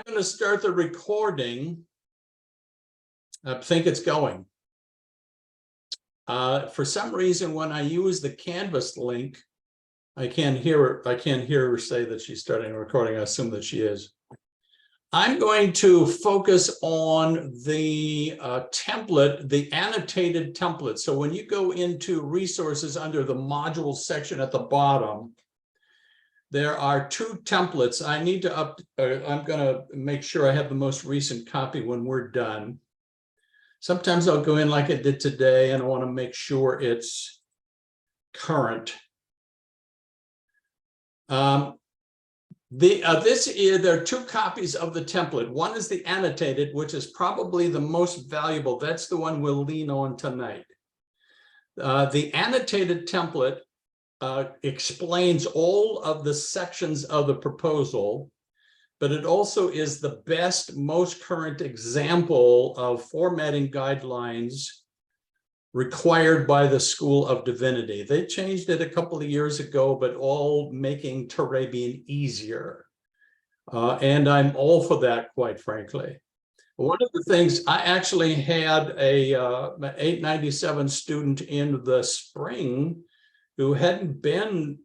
I'm going to start the recording. I think it's going. For some reason, when I use the Canvas link, I can't hear her. I can't hear her say that she's starting a recording. I assume that she is. I'm going to focus on the template, the annotated template. So when you go into resources under the module section at the bottom, there are two templates. I need to I'm going to make sure I have the most recent copy when we're done. Sometimes I'll go in like I did today, and I want to make sure it's current. There are two copies of the template. One is the annotated, which is probably the most valuable. That's the one we'll lean on tonight. The annotated template explains all of the sections of the proposal, but it also is the best, most current example of formatting guidelines required by the School of Divinity. They changed it a couple of years ago, but all making Turabian easier. And I'm all for that, quite frankly. One of the things, I actually had an 897 student in the spring who hadn't been,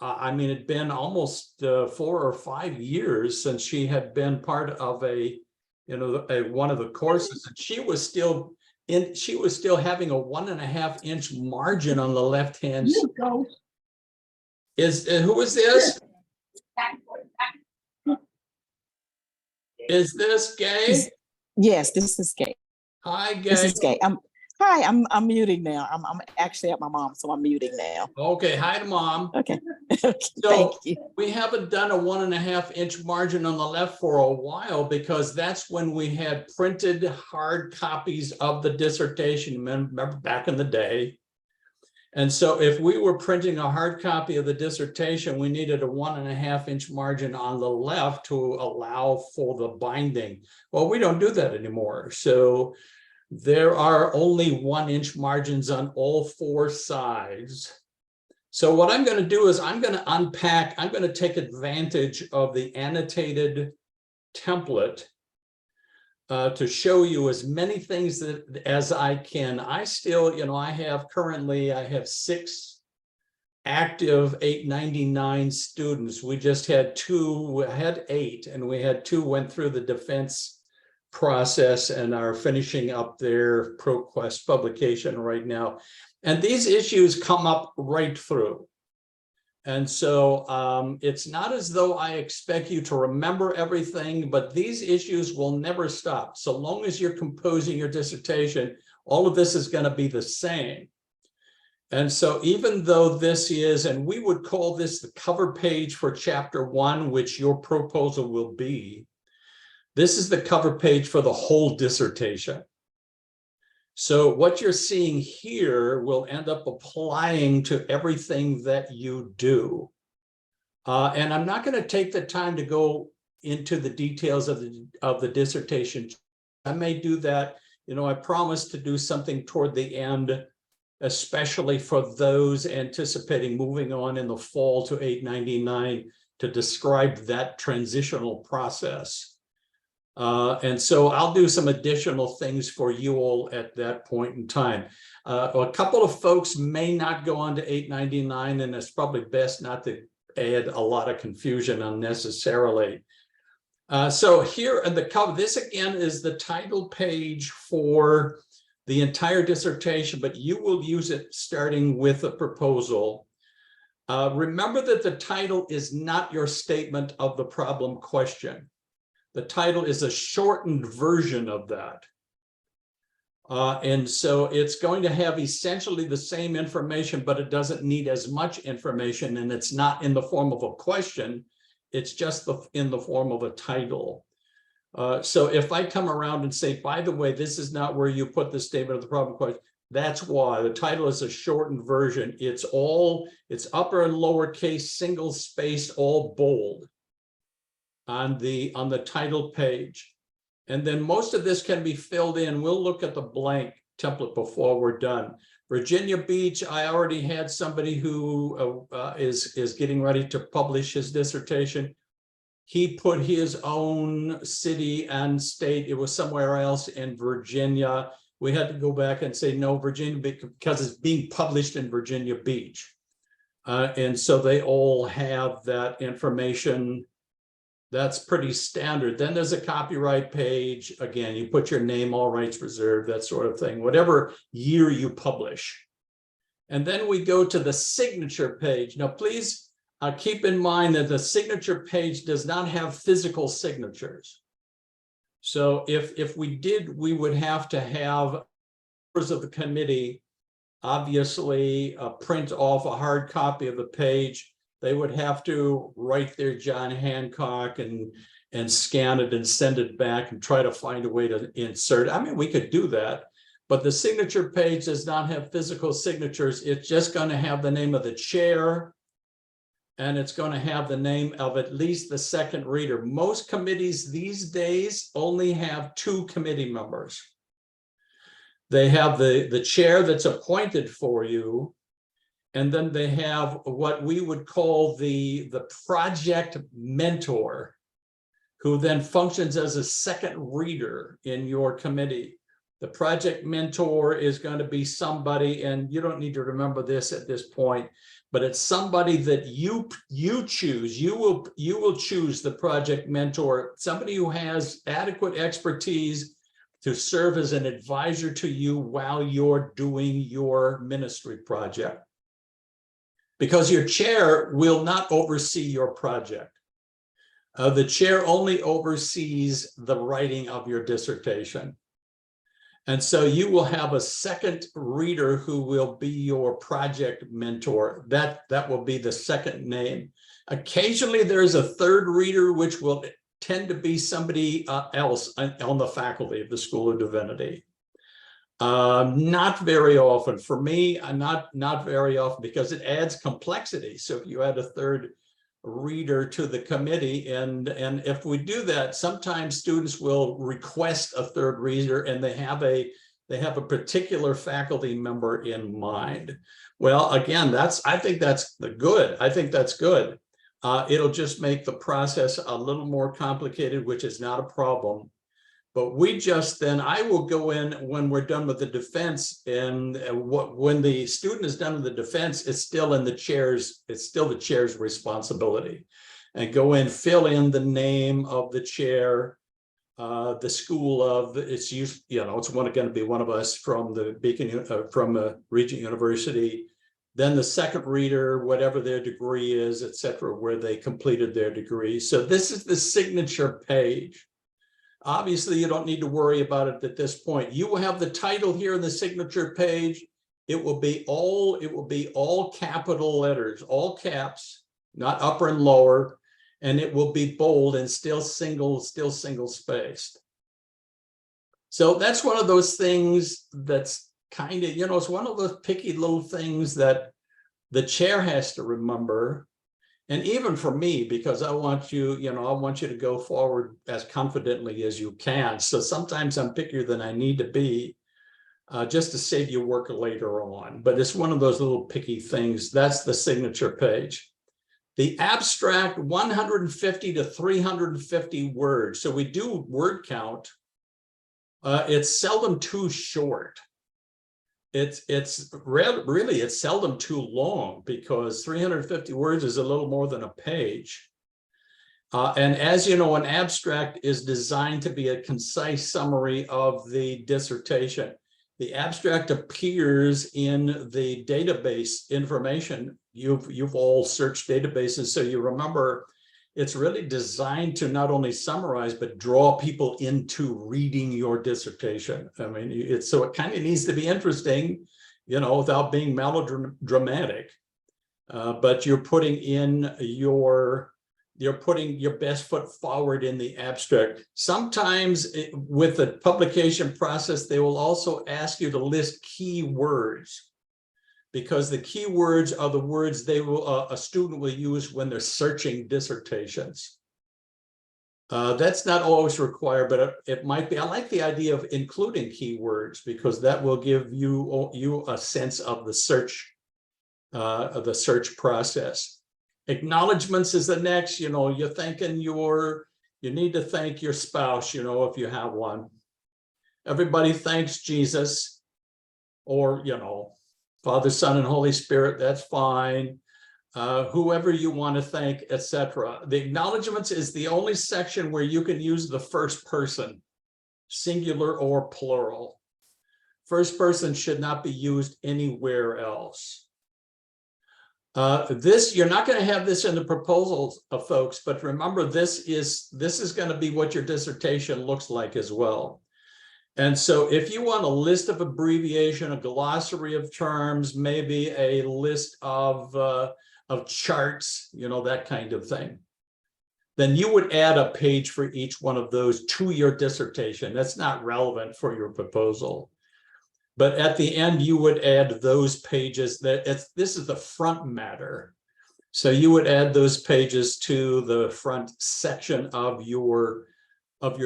I mean, it'd been almost 4 or 5 years since she had been part of one of the courses, and she was still having a 1.5-inch margin on the left hand side. Who is this? Is this Gay? Yes, this is Gay. Hi, Gay. This is Gay. Hi, I'm muting now. I'm actually at my mom, so I'm muting now. Okay, hi to Mom. Okay. So thank you. We haven't done a 1.5-inch margin on the left for a while because that's when we had printed hard copies of the dissertation. Remember back in the day? And so if we were printing a hard copy of the dissertation, we needed a 1.5-inch margin on the left to allow for the binding. Well, we don't do that anymore. So there are only 1-inch margins on all 4 sides. So what I'm going to do is I'm going to unpack, I'm going to take advantage of the annotated template to show you as many things as I can. I still, I have 6 active 899 students. We just had 2, we had 8, and we had 2 went through the defense process and are finishing up their ProQuest publication right now. And these issues come up right through. And so it's not as though I expect you to remember everything, but these issues will never stop. So long as you're composing your dissertation, all of this is going to be the same. And so even though this is, and we would call this the cover page for chapter 1, which your proposal will be, this is the cover page for the whole dissertation. So what you're seeing here will end up applying to everything that you do. And I'm not going to take the time to go into the details of the dissertation. I may do that. I promised to do something toward the end, especially for those anticipating moving on in the fall to 899 to describe that transitional process. And so I'll do some additional things for you all at that point in time. A couple of folks may not go on to 899, and it's probably best not to add a lot of confusion unnecessarily. So here at the cover, this again is the title page for the entire dissertation, but you will use it starting with a proposal. Remember that the title is not your statement of the problem question. The title is a shortened version of that. And so it's going to have essentially the same information, but it doesn't need as much information, and it's not in the form of a question. It's just in the form of a title. So if I come around and say, by the way, this is not where you put the statement of the problem question, that's why. The title is a shortened version. It's upper and lowercase, single spaced, all bold on the title page. And then most of this can be filled in. We'll look at the blank template before we're done. Virginia Beach, I already had somebody who is getting ready to publish his dissertation. he put his own city and state. It was somewhere else in Virginia. We had to go back and say, no, Virginia, because it's being published in Virginia Beach. And so they all have that information. That's pretty standard. Then there's a copyright page. Again, you put your name, all rights reserved, that sort of thing, whatever year you publish. And then we go to the signature page. Now, please keep in mind that the signature page does not have physical signatures. So if we did, we would have to have members of the committee obviously print off a hard copy of the page. They would have to write their John Hancock and scan it and send it back and try to find a way to insert. I mean, we could do that, but the signature page does not have physical signatures. It's just going to have the name of the chair, and it's going to have the name of at least the second reader. Most committees these days only have 2 committee members. They have the chair that's appointed for you, and then they have what we would call the project mentor, who then functions as a second reader in your committee. The project mentor is going to be somebody, and you don't need to remember this at this point, but it's somebody that you choose. You will choose the project mentor, somebody who has adequate expertise to serve as an advisor to you while you're doing your ministry project. Because your chair will not oversee your project. The chair only oversees the writing of your dissertation. And so you will have a second reader who will be your project mentor. That will be the second name. Occasionally there's a third reader, which will tend to be somebody else on the faculty of the School of Divinity. Not very often. For me, not very often, because it adds complexity. So if you add a third reader to the committee, and if we do that, sometimes students will request a third reader, and they have a particular faculty member in mind. Well, again, I think that's good. I think that's good. It'll just make the process a little more complicated, which is not a problem. But I will go in when we're done with the defense, and when the student is done with the defense, it's still the chair's responsibility. And go in, fill in the name of the chair, the school of, it's going to be one of us from the Regent University. Then the second reader, whatever their degree is, etc., where they completed their degree. So this is the signature page. Obviously, you don't need to worry about it at this point. You will have the title here in the signature page. It will be all capital letters, all caps, not upper and lower, and it will be bold and still single spaced. So that's one of those things that's kind of, it's one of those picky little things that the chair has to remember. And even for me, because I want you to go forward as confidently as you can. So sometimes I'm pickier than I need to be, just to save you work later on. But it's one of those little picky things. That's the signature page. The abstract, 150 to 350 words. So we do word count. It's seldom too short. It's seldom too long, because 350 words is a little more than a page. And as you know, an abstract is designed to be a concise summary of the dissertation. The abstract appears in the database information. You've all searched databases, so you remember it's really designed to not only summarize, but draw people into reading your dissertation. I mean, so it kind of needs to be interesting, without being melodramatic. But you're putting your best foot forward in the abstract. Sometimes with the publication process, they will also ask you to list keywords, because the keywords are the words a student will use when they're searching dissertations. That's not always required, but it might be. I like the idea of including keywords, because that will give you a sense of the search process. Acknowledgements is the next, you're thanking you need to thank your spouse, if you have one. Everybody thanks Jesus, or, Father, Son, and Holy Spirit, that's fine. Whoever you want to thank, etc. The acknowledgements is the only section where you can use the first person, singular or plural. First person should not be used anywhere else. You're not going to have this in the proposals, folks, but remember, this is going to be what your dissertation looks like as well. And so if you want a list of abbreviation, a glossary of terms, maybe a list of charts, that kind of thing, then you would add a page for each one of those to your dissertation. That's not relevant for your proposal. But at the end, you would add those pages. This is the front matter. So you would add those pages to the front section of your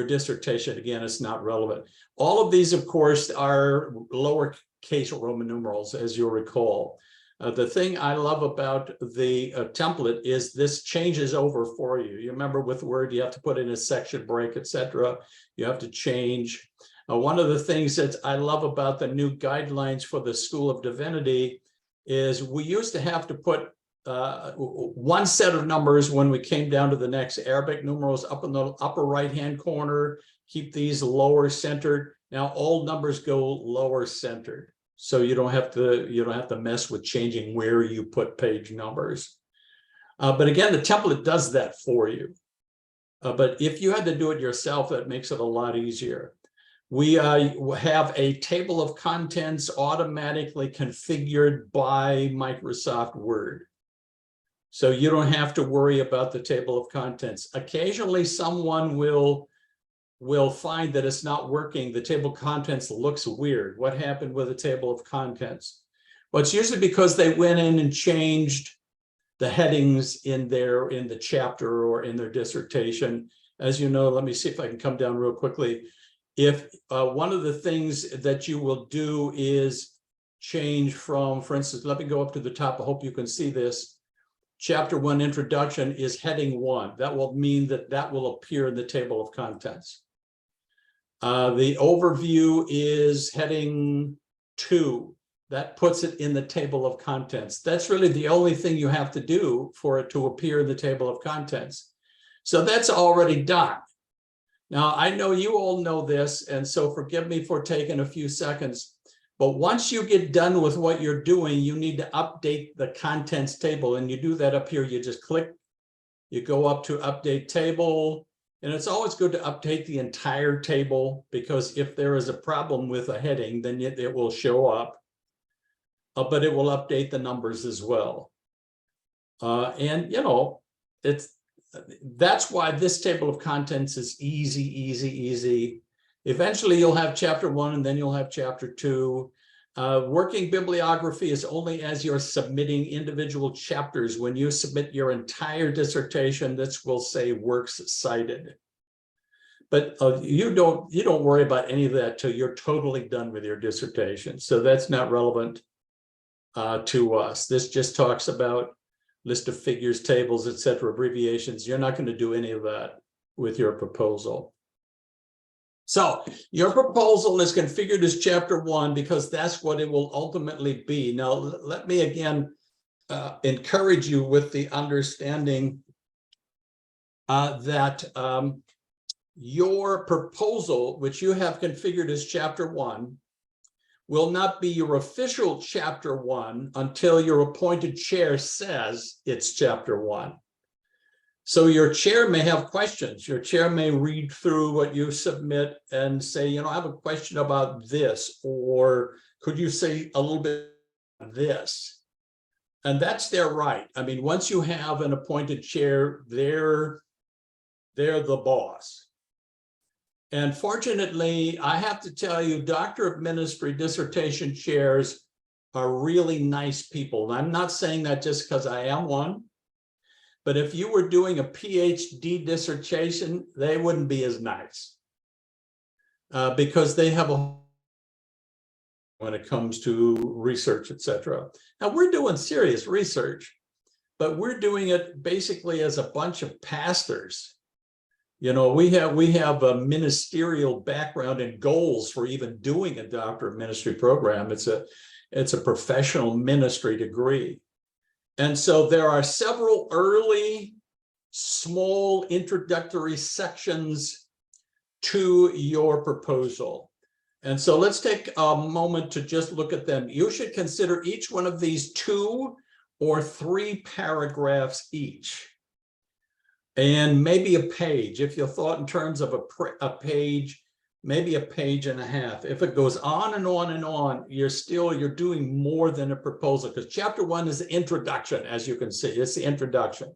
dissertation. Again, it's not relevant. All of these, of course, are lowercase Roman numerals, as you'll recall. The thing I love about the template is this changes over for you. You remember with Word, you have to put in a section break, etc. You have to change. One of the things that I love about the new guidelines for the School of Divinity is we used to have to put one set of numbers when we came down to the next. Arabic numerals up in the upper right-hand corner, keep these lower centered. Now all numbers go lower centered. So you don't have to mess with changing where you put page numbers. But again, the template does that for you. But if you had to do it yourself, that makes it a lot easier. We have a table of contents automatically configured by Microsoft Word. So you don't have to worry about the table of contents. Occasionally, someone will find that it's not working. The table of contents looks weird. What happened with the table of contents? Well, it's usually because they went in and changed the headings in the chapter or in their dissertation. As you know, let me see if I can come down real quickly. If one of the things that you will do is change from, for instance, let me go up to the top. I hope you can see this. Chapter 1 introduction is heading 1. That will mean that will appear in the table of contents. The overview is heading 2. That puts it in the table of contents. That's really the only thing you have to do for it to appear in the table of contents. So that's already done. Now, I know you all know this, and so forgive me for taking a few seconds, but once you get done with what you're doing, you need to update the contents table, and you do that up here. You just click, you go up to update table, and it's always good to update the entire table, because if there is a problem with a heading, then it will show up, but it will update the numbers as well. And, that's why this table of contents is easy. Eventually, you'll have chapter 1, and then you'll have chapter 2. Working bibliography is only as you're submitting individual chapters. When you submit your entire dissertation, this will say works cited. But you don't worry about any of that till you're totally done with your dissertation. So that's not relevant to us. This just talks about list of figures, tables, etc., abbreviations. You're not going to do any of that with your proposal. So your proposal is configured as chapter 1 because that's what it will ultimately be. Now, let me again encourage you with the understanding that your proposal, which you have configured as chapter 1, will not be your official chapter 1 until your appointed chair says it's chapter 1. So your chair may have questions. Your chair may read through what you submit and say, I have a question about this, or could you say a little bit about this? And that's their right. I mean, once you have an appointed chair, they're the boss. And fortunately, I have to tell you, Doctor of Ministry dissertation chairs are really nice people. And I'm not saying that just because I am one, but if you were doing a PhD dissertation, they wouldn't be as nice because they have a when it comes to research, etc. Now we're doing serious research, but we're doing it basically as a bunch of pastors. You know, we have a ministerial background and goals for even doing a doctor of ministry program. It's a professional ministry degree. And so there are several early small introductory sections to your proposal. And so let's take a moment to just look at them. You should consider each one of these 2 or 3 paragraphs each. And maybe a page. If you thought in terms of a page, maybe a page and a half. If it goes on and on and on, you're doing more than a proposal, because chapter 1 is the introduction, as you can see. It's the introduction.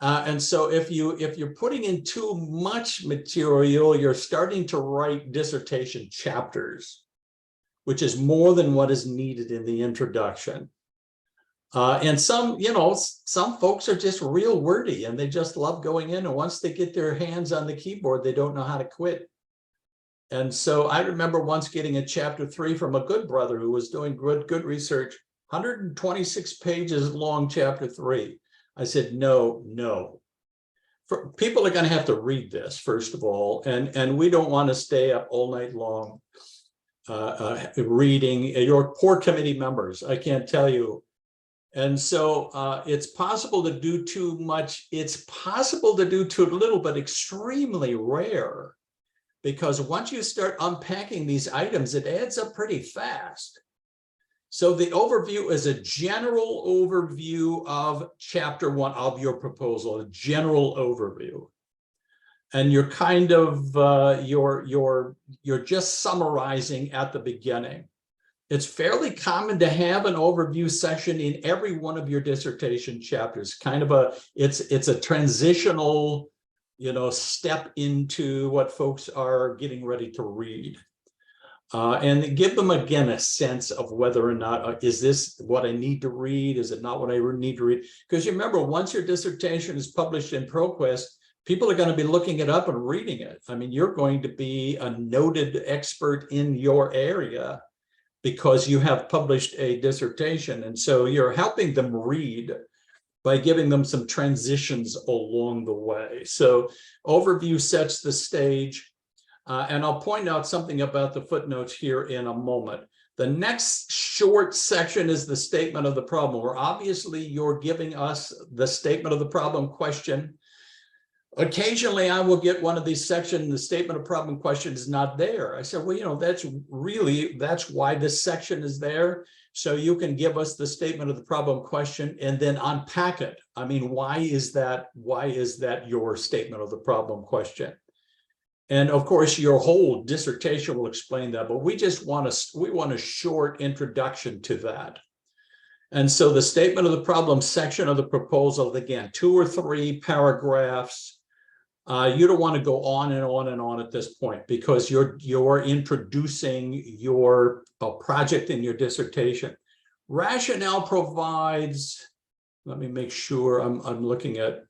And so if you're putting in too much material, you're starting to write dissertation chapters, which is more than what is needed in the introduction. And some folks are just real wordy and they just love going in. And once they get their hands on the keyboard, they don't know how to quit. And so I remember once getting a chapter 3 from a good brother who was doing good research, 126 pages long, chapter 3. I said, no. People are going to have to read this, first of all, and we don't want to stay up all night long reading. Your poor committee members, I can't tell you. And so it's possible to do too much. It's possible to do too little, but extremely rare, because once you start unpacking these items, it adds up pretty fast. So the overview is a general overview of chapter 1 of your proposal, a general overview. And you're kind of, you're just summarizing at the beginning. It's fairly common to have an overview section in every one of your dissertation chapters. Kind of it's a transitional, step into what folks are getting ready to read. And give them, again, a sense of whether or not, is this what I need to read? Is it not what I need to read? Because you remember, once your dissertation is published in ProQuest, people are going to be looking it up and reading it. I mean, you're going to be a noted expert in your area because you have published a dissertation. And so you're helping them read by giving them some transitions along the way. So overview sets the stage. And I'll point out something about the footnotes here in a moment. The next short section is the statement of the problem, where obviously you're giving us the statement of the problem question. Occasionally I will get one of these sections, the statement of problem question is not there. I said, well, that's why this section is there. So you can give us the statement of the problem question and then unpack it. I mean, why is that your statement of the problem question? And of course, your whole dissertation will explain that, but we want a short introduction to that. And so the statement of the problem section of the proposal, again, 2 or 3 paragraphs. You don't want to go on and on and on at this point, because you're introducing your project in your dissertation. Rationale provides. Let me make sure I'm looking at.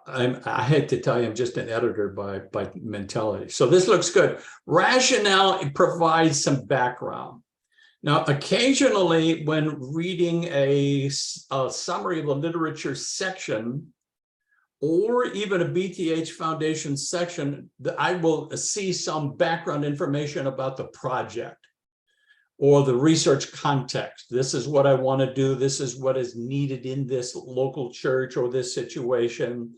I hate to tell you, I'm just an editor by mentality. So this looks good. Rationale provides some background. Now, occasionally when reading a summary of a literature section, or even a BTH Foundation section, I will see some background information about the project or the research context. This is what I want to do. This is what is needed in this local church or this situation.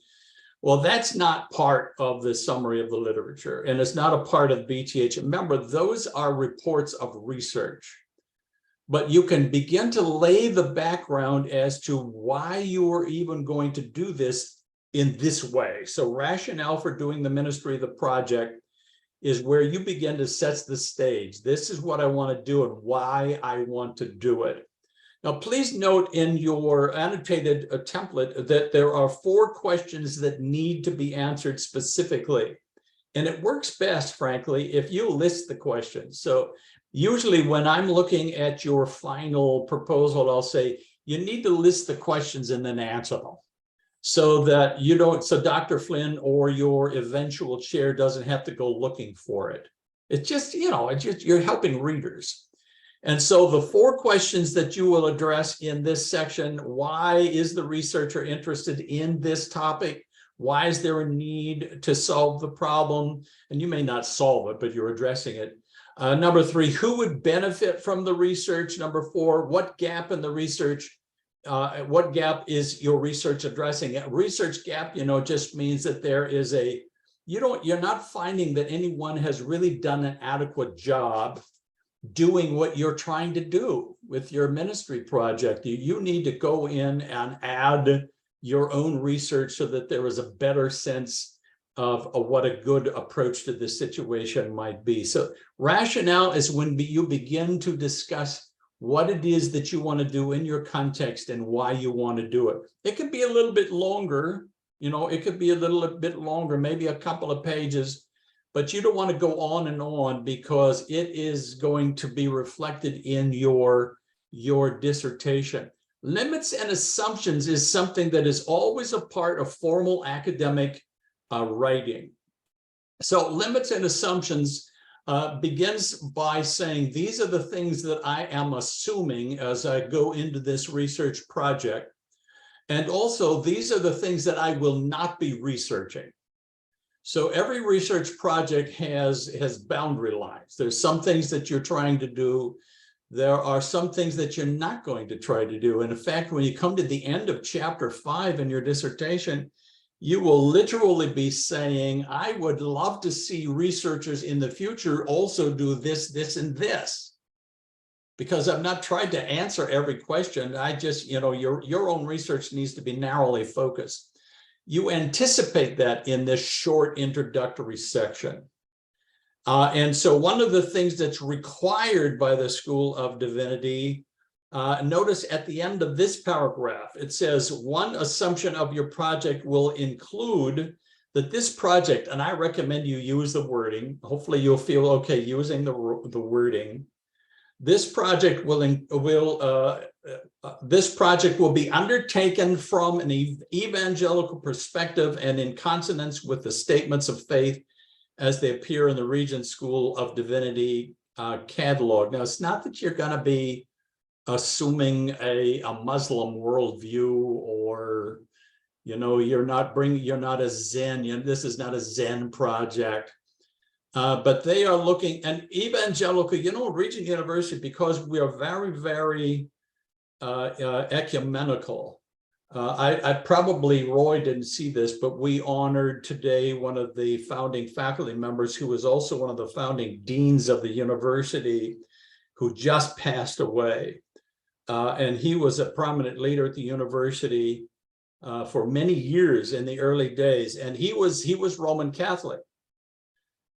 Well, that's not part of the summary of the literature, and it's not a part of BTH. Remember, those are reports of research. But you can begin to lay the background as to why you are even going to do this in this way. So rationale for doing the ministry of the project is where you begin to set the stage. This is what I want to do and why I want to do it. Now, please note in your annotated template that there are 4 questions that need to be answered specifically. And it works best, frankly, if you list the questions. So usually when I'm looking at your final proposal, I'll say, you need to list the questions and then answer them, so that you don't, so Dr. Flynn or your eventual chair doesn't have to go looking for it. It's just, you're helping readers. And so the 4 questions that you will address in this section: why is the researcher interested in this topic? Why is there a need to solve the problem? And you may not solve it, but you're addressing it. Number 3, who would benefit from the research? Number 4, what gap in the research, what gap is your research addressing? A research gap, just means that there is you're not finding that anyone has really done an adequate job doing what you're trying to do with your ministry project. You need to go in and add your own research so that there is a better sense of what a good approach to this situation might be. So rationale is when you begin to discuss what it is that you want to do in your context and why you want to do it. It could be a little bit longer, it could be a little bit longer, maybe a couple of pages, but you don't want to go on because it is going to be reflected in your dissertation. Limits and assumptions is something that is always a part of formal academic writing. So limits and assumptions begins by saying, these are the things that I am assuming as I go into this research project. And also, these are the things that I will not be researching. So every research project has boundary lines. There's some things that you're trying to do. There are some things that you're not going to try to do. And in fact, when you come to the end of chapter 5 in your dissertation, you will literally be saying, I would love to see researchers in the future also do this, this, and this. Because I've not tried to answer every question. I just, your own research needs to be narrowly focused. You anticipate that in this short introductory section. And so one of the things that's required by the School of Divinity, notice at the end of this paragraph, it says, one assumption of your project will include that this project, and I recommend you use the wording, hopefully you'll feel okay using the wording. This project will be undertaken from an evangelical perspective and in consonance with the statements of faith as they appear in the Regent School of Divinity catalog. Now, it's not that you're going to be assuming a Muslim worldview, or you're not a Zen. This is not a Zen project. But they are looking, and evangelical, Regent University, because we are very, very ecumenical. I probably, Roy didn't see this, but we honored today one of the founding faculty members who was also one of the founding deans of the university, who just passed away. And he was a prominent leader at the university for many years in the early days. And he was Roman Catholic.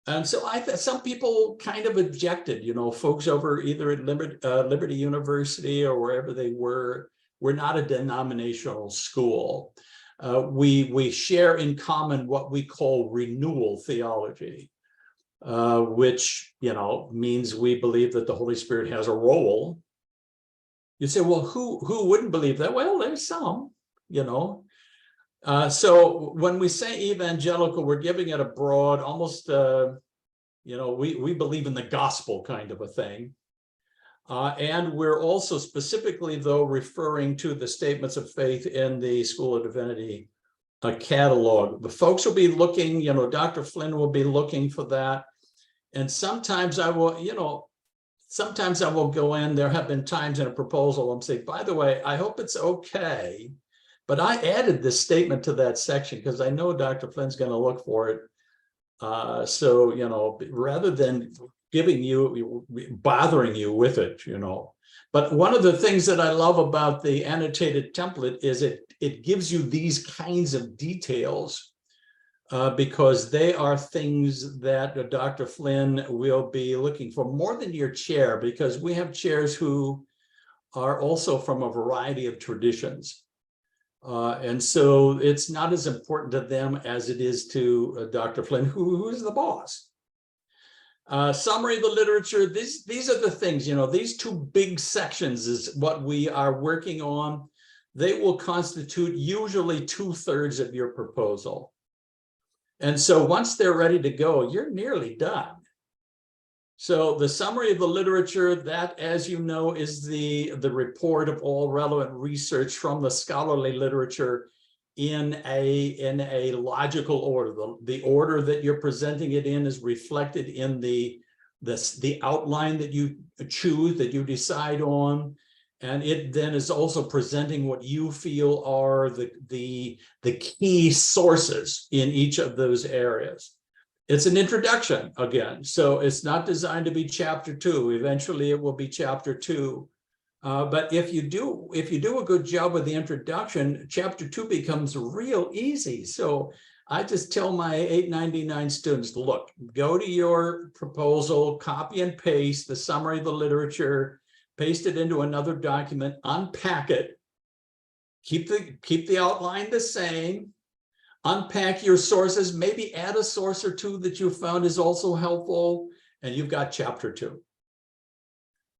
And so some people kind of objected, folks over either at Liberty University or wherever they were. We're not a denominational school. We share in common what we call renewal theology, which, means we believe that the Holy Spirit has a role. You say, well, who wouldn't believe that? Well, there's some, So when we say evangelical, we're giving it a broad, almost, we believe in the gospel kind of a thing. And we're also specifically, though, referring to the statements of faith in the School of Divinity catalog. The folks will be looking, Dr. Flynn will be looking for that. And sometimes I will, go in. There have been times in a proposal I'm saying, by the way, I hope it's okay, but I added this statement to that section because I know Dr. Flynn's going to look for it. So, rather than bothering you with it, But one of the things that I love about the annotated template is it gives you these kinds of details because they are things that Dr. Flynn will be looking for, more than your chair, because we have chairs who are also from a variety of traditions. And so it's not as important to them as it is to Dr. Flynn, who is the boss. Summary of the literature, these are the things, these 2 big sections is what we are working on. They will constitute usually 2/3 of your proposal. And so once they're ready to go, you're nearly done. So the summary of the literature, that, as you know, is the report of all relevant research from the scholarly literature in a logical order. The order that you're presenting it in is reflected in the outline that you choose, that you decide on. And it then is also presenting what you feel are the key sources in each of those areas. It's an introduction again, so it's not designed to be chapter 2. Eventually it will be chapter 2. But if you do a good job with the introduction, chapter 2 becomes real easy. So I just tell my 899 students, look, go to your proposal, copy and paste the summary of the literature, paste it into another document, unpack it, keep the outline the same, unpack your sources, maybe add a source or two that you found is also helpful, and you've got chapter 2.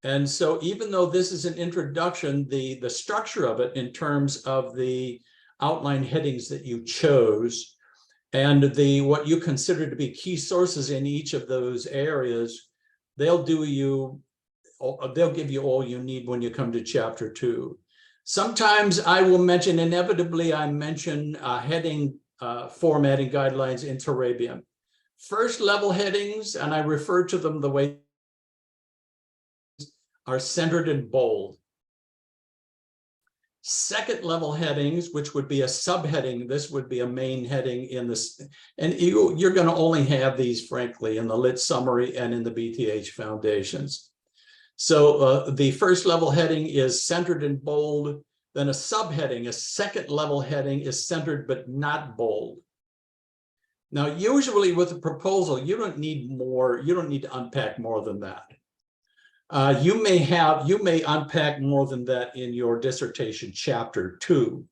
And so even though this is an introduction, the structure of it in terms of the outline headings that you chose and what you consider to be key sources in each of those areas, they'll give you all you need when you come to chapter 2. Sometimes I will mention, inevitably, I mention heading formatting guidelines in Turabian. First level headings, and I refer to them the way are centered and bold. Second level headings, which would be a subheading, this would be a main heading in this, and you're going to only have these, frankly, in the lit summary and in the BTH foundations. So the first level heading is centered and bold. Then a subheading, a second level heading, is centered but not bold. Now, usually with a proposal, you don't need more, you don't need to unpack more than that. You may unpack more than that in your dissertation chapter 2,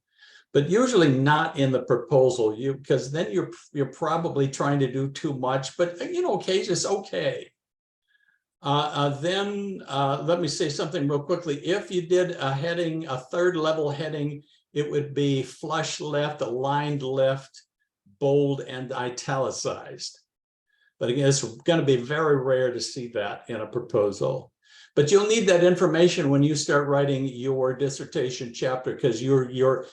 but usually not in the proposal, because then you're probably trying to do too much, but occasionally it's okay. Then let me say something real quickly. If you did a heading, a third level heading, it would be flush left, aligned left, bold, and italicized. But again, it's going to be very rare to see that in a proposal. But you'll need that information when you start writing your dissertation chapter, because you're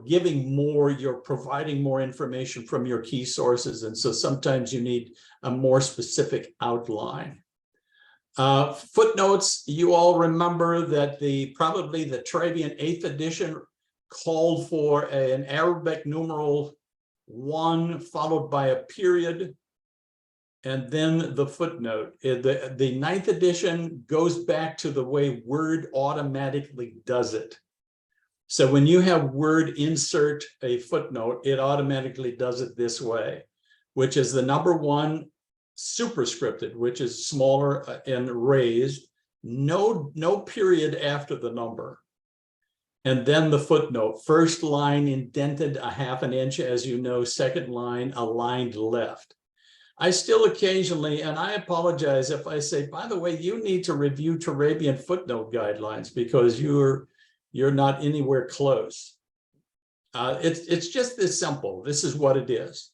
giving more, you're providing more information from your key sources. And so sometimes you need a more specific outline. Footnotes, you all remember that probably the Turabian 8th edition called for an Arabic numeral 1 followed by a period, and then the footnote. The 9th edition goes back to the way Word automatically does it. So when you have Word insert a footnote, it automatically does it this way, which is the number 1 superscripted, which is smaller and raised, no period after the number. And then the footnote, first line indented a ½ an inch, as you know, second line aligned left. I still occasionally, and I apologize if I say, by the way, you need to review Turabian footnote guidelines because you're not anywhere close. It's just this simple. This is what it is.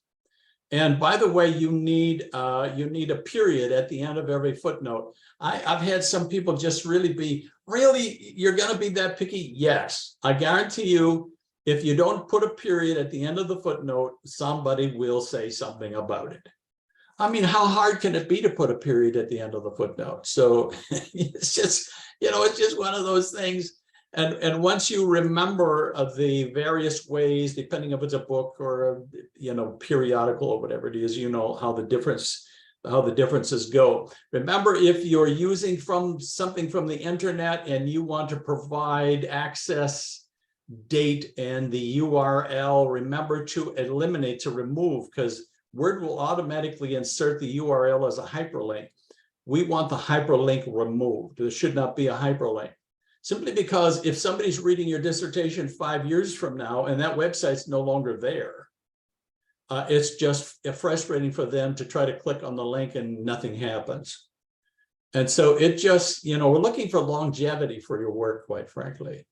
And by the way, you need a period at the end of every footnote. I've had some people just really, you're going to be that picky? Yes, I guarantee you, if you don't put a period at the end of the footnote, somebody will say something about it. I mean, how hard can it be to put a period at the end of the footnote? So it's just, it's just one of those things. And once you remember the various ways, depending if it's a book or periodical or whatever it is, how the differences go. Remember, if you're using something from the internet and you want to provide access date and the URL, remember to eliminate, to remove, because Word will automatically insert the URL as a hyperlink. We want the hyperlink removed. There should not be a hyperlink. Simply because if somebody's reading your dissertation 5 years from now and that website's no longer there, it's just frustrating for them to try to click on the link and nothing happens. And so it just, we're looking for longevity for your work, quite frankly.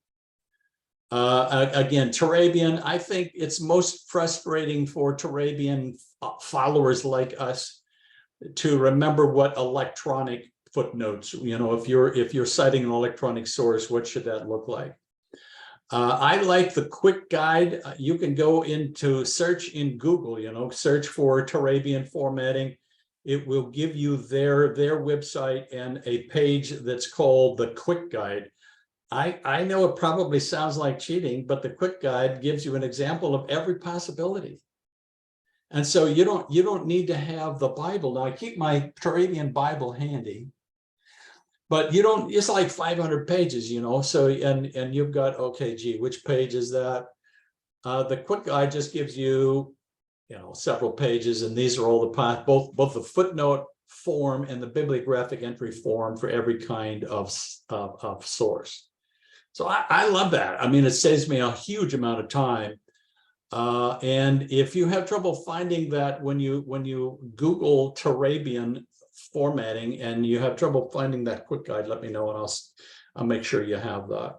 Again, Turabian, I think it's most frustrating for Turabian followers like us to remember what electronic footnotes, if you're citing an electronic source, what should that look like? I like the quick guide. You can go into search in Google, search for Turabian formatting. It will give you their website and a page that's called the quick guide. I know it probably sounds like cheating, but the quick guide gives you an example of every possibility. And so you don't need to have the Bible. Now I keep my Turabian Bible handy, but it's like 500 pages, so, and you've got, okay, gee, which page is that? The quick guide just gives you, several pages, and these are all the both the footnote form and the bibliographic entry form for every kind of source. So I love that. I mean, it saves me a huge amount of time. And if you have trouble finding that when you Google Turabian formatting and you have trouble finding that quick guide, let me know and I'll make sure you have that.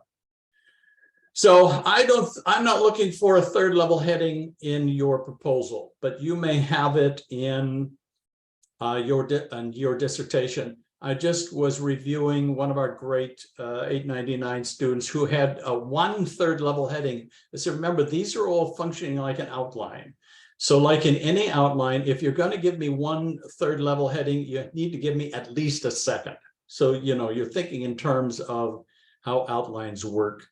So I'm not looking for a third level heading in your proposal, but you may have it in your dissertation. I just was reviewing one of our great 899 students who had a 1 third level heading. So remember, these are all functioning like an outline. So like in any outline, if you're going to give me 1 third level heading, you need to give me at least a second. So, you're thinking in terms of how outlines work.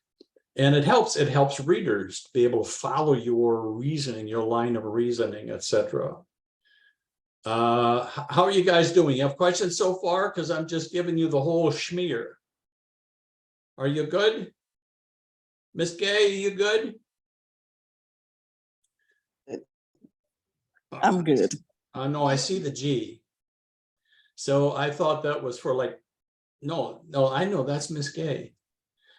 And it helps readers to be able to follow your reasoning, your line of reasoning, etc. How are you guys doing? You have questions so far? Because I'm just giving you the whole schmear. Are you good? Miss Gay, are you good? I'm good. No, I see the G. So I thought that was for no, I know that's Miss Gay.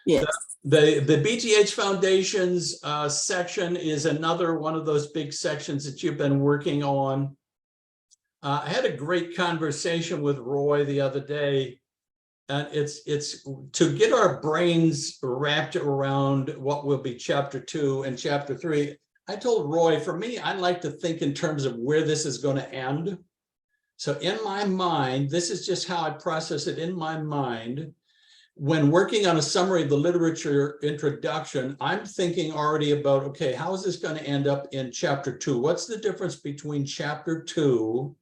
Yes. The BTH Foundations section is another one of those big sections that you've been working on. I had a great conversation with Roy the other day, and it's to get our brains wrapped around what will be chapter 2 and chapter 3. I told Roy, for me, I like to think in terms of where this is going to end. So in my mind, this is just how I process it in my mind. When working on a summary of the literature introduction, I'm thinking already about, okay, how is this going to end up in chapter 2? What's the difference between chapter 2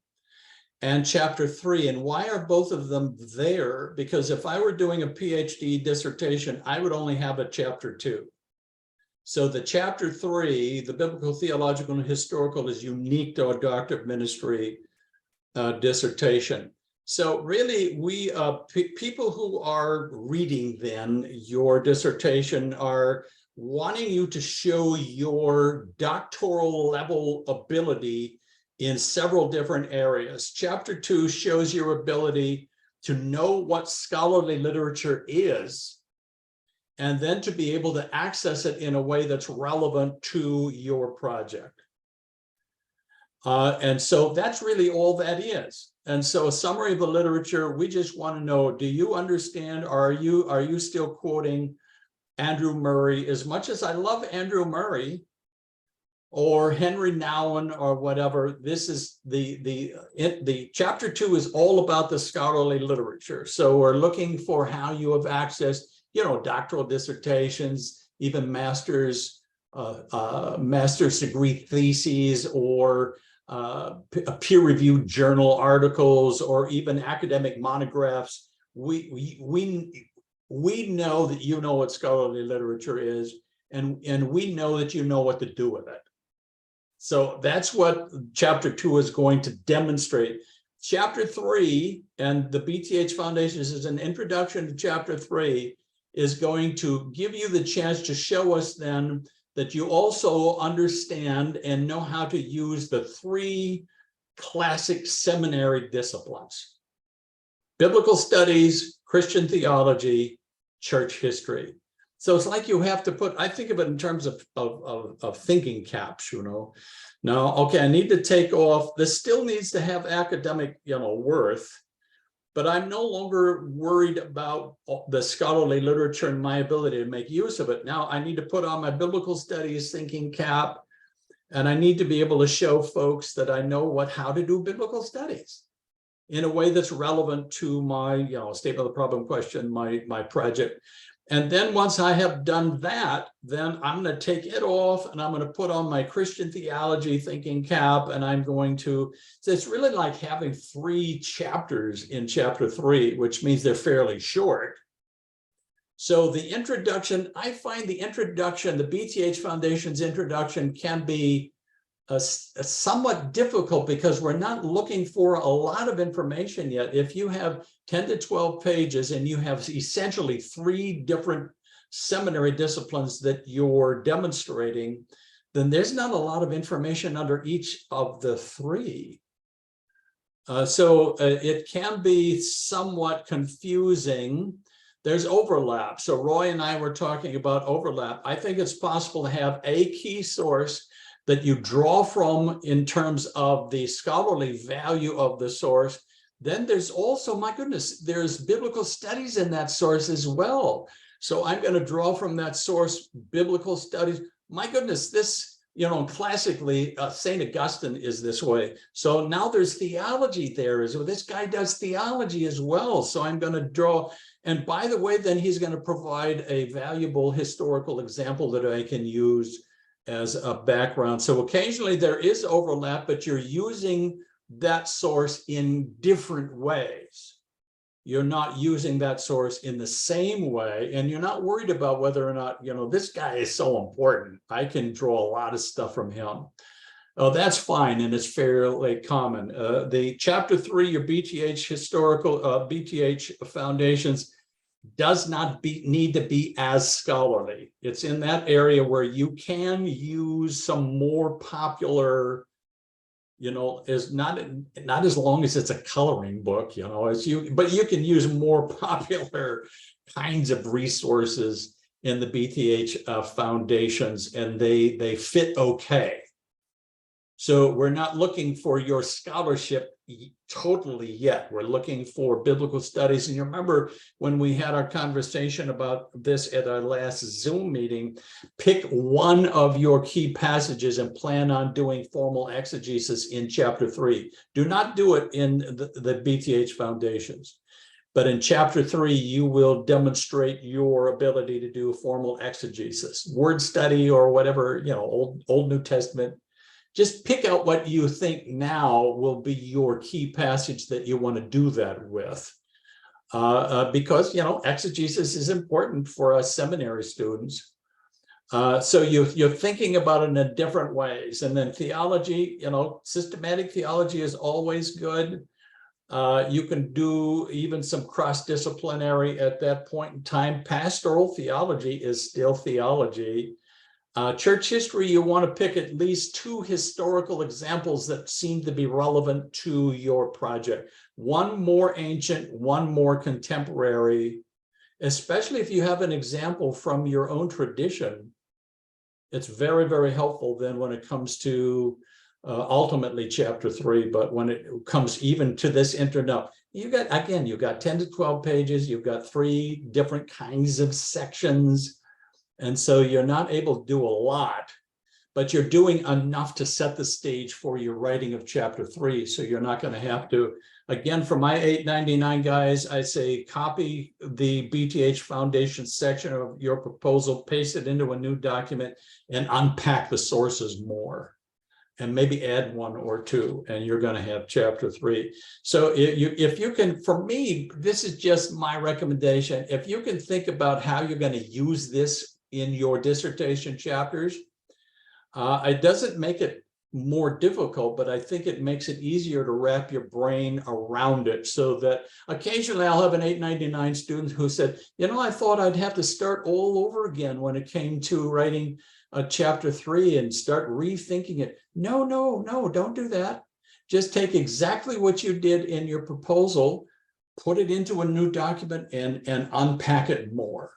and chapter 3? And why are both of them there? Because if I were doing a PhD dissertation, I would only have a chapter 2. So the chapter 3, the biblical, theological, and historical, is unique to a doctor of ministry dissertation. So really, we people who are reading then your dissertation are wanting you to show your doctoral level ability in several different areas. Chapter 2 shows your ability to know what scholarly literature is, and then to be able to access it in a way that's relevant to your project. And so that's really all that is. And so a summary of the literature, we just want to know, do you understand, or are you still quoting Andrew Murray? As much as I love Andrew Murray or Henry Nouwen or whatever, this is the chapter 2 is all about the scholarly literature. So we're looking for how you have accessed, doctoral dissertations, even master's degree theses, or peer-reviewed journal articles, or even academic monographs. We know that you know what scholarly literature is, and we know that you know what to do with it. So that's what chapter 2 is going to demonstrate. Chapter 3, and the BTH Foundations is an introduction to chapter 3, is going to give you the chance to show us then that you also understand and know how to use the 3 classic seminary disciplines: biblical studies, Christian theology, church history. So it's like you have to put, I think of it in terms of thinking caps, Now, okay, I need to take off, this still needs to have academic, worth, but I'm no longer worried about the scholarly literature and my ability to make use of it. Now I need to put on my biblical studies thinking cap, and I need to be able to show folks that I know how to do biblical studies. in a way that's relevant to my, statement of the problem question, my project. And then once I have done that, then I'm going to take it off and I'm going to put on my Christian theology thinking cap. And I'm going to, so it's really like having 3 chapters in chapter 3, which means they're fairly short. So the introduction, I find the introduction, the BTH Foundation's introduction can be a somewhat difficult because we're not looking for a lot of information yet. If you have 10 to 12 pages and you have essentially 3 different seminary disciplines that you're demonstrating, then there's not a lot of information under each of the 3. So it can be somewhat confusing. There's overlap. So Roy and I were talking about overlap. I think it's possible to have a key source that you draw from in terms of the scholarly value of the source. Then there's also, my goodness, there's biblical studies in that source as well. So I'm going to draw from that source biblical studies. My goodness, this, classically, St. Augustine is this way. So now there's theology there. So this guy does theology as well. So I'm going to draw, and by the way, then he's going to provide a valuable historical example that I can use as a background. So occasionally there is overlap, but you're using that source in different ways. You're not using that source in the same way, and you're not worried about whether or not, this guy is so important. I can draw a lot of stuff from him. Oh, that's fine, and it's fairly common. The chapter 3, your BTH historical, BTH foundations, does not need to be as scholarly. It's in that area where you can use some more popular, is not as long as it's a coloring book, but you can use more popular kinds of resources in the BTH foundations, and they fit okay. So we're not looking for your scholarship totally yet. We're looking for biblical studies. And you remember when we had our conversation about this at our last Zoom meeting, pick one of your key passages and plan on doing formal exegesis in chapter 3. Do not do it in the BTH foundations. But in chapter 3, you will demonstrate your ability to do formal exegesis, word study or whatever, Old New Testament. Just pick out what you think now will be your key passage that you want to do that with. Because, exegesis is important for us seminary students. So you're thinking about it in different ways. And then theology, systematic theology is always good. You can do even some cross-disciplinary at that point in time. Pastoral theology is still theology. Church history, you want to pick at least 2 historical examples that seem to be relevant to your project. One more ancient, one more contemporary, especially if you have an example from your own tradition. It's very, very helpful then when it comes to ultimately chapter 3, but when it comes even to this no, you've got 10 to 12 pages, you've got 3 different kinds of sections. And so you're not able to do a lot, but you're doing enough to set the stage for your writing of chapter 3. So you're not going to have to, again, for my $8.99 guys, I say copy the BTH Foundation section of your proposal, paste it into a new document, and unpack the sources more. And maybe add 1 or 2, and you're going to have chapter 3. So if you can, for me, this is just my recommendation. If you can think about how you're going to use this in your dissertation chapters, it doesn't make it more difficult, but I think it makes it easier to wrap your brain around it, so that occasionally I'll have an $8.99 student who said, I thought I'd have to start all over again when it came to writing chapter 3 and start rethinking it. No, don't do that. Just take exactly what you did in your proposal, put it into a new document, and unpack it more.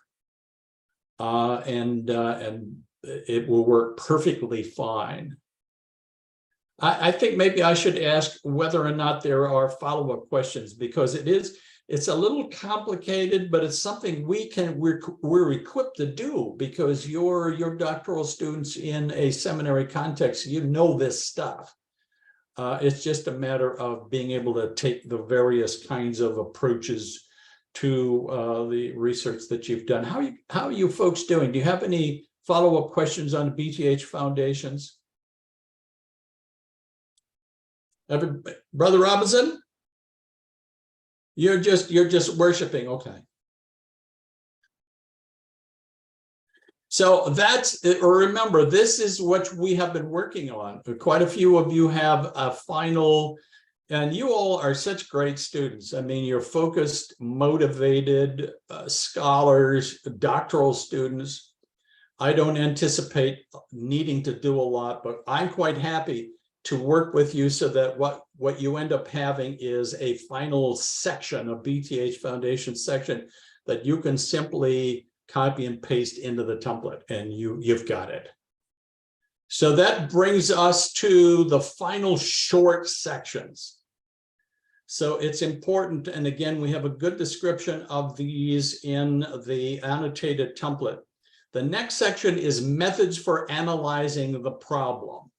And it will work perfectly fine. I think maybe I should ask whether or not there are follow-up questions, because it's a little complicated, but it's something we're equipped to do, because your doctoral students in a seminary context, this stuff. It's just a matter of being able to take the various kinds of approaches to the research that you've done. How are you folks doing? Do you have any follow-up questions on the BTH foundations? Brother Robinson? You're just worshiping, okay. So that's, remember, this is what we have been working on. Quite a few of you have a final, and you all are such great students. I mean, you're focused, motivated scholars, doctoral students. I don't anticipate needing to do a lot, but I'm quite happy to work with you so that what you end up having is a final section, a BTH Foundation section that you can simply copy and paste into the template, and you've got it. So that brings us to the final short sections. So it's important, and again, we have a good description of these in the annotated template. The next section is methods for analyzing the problem.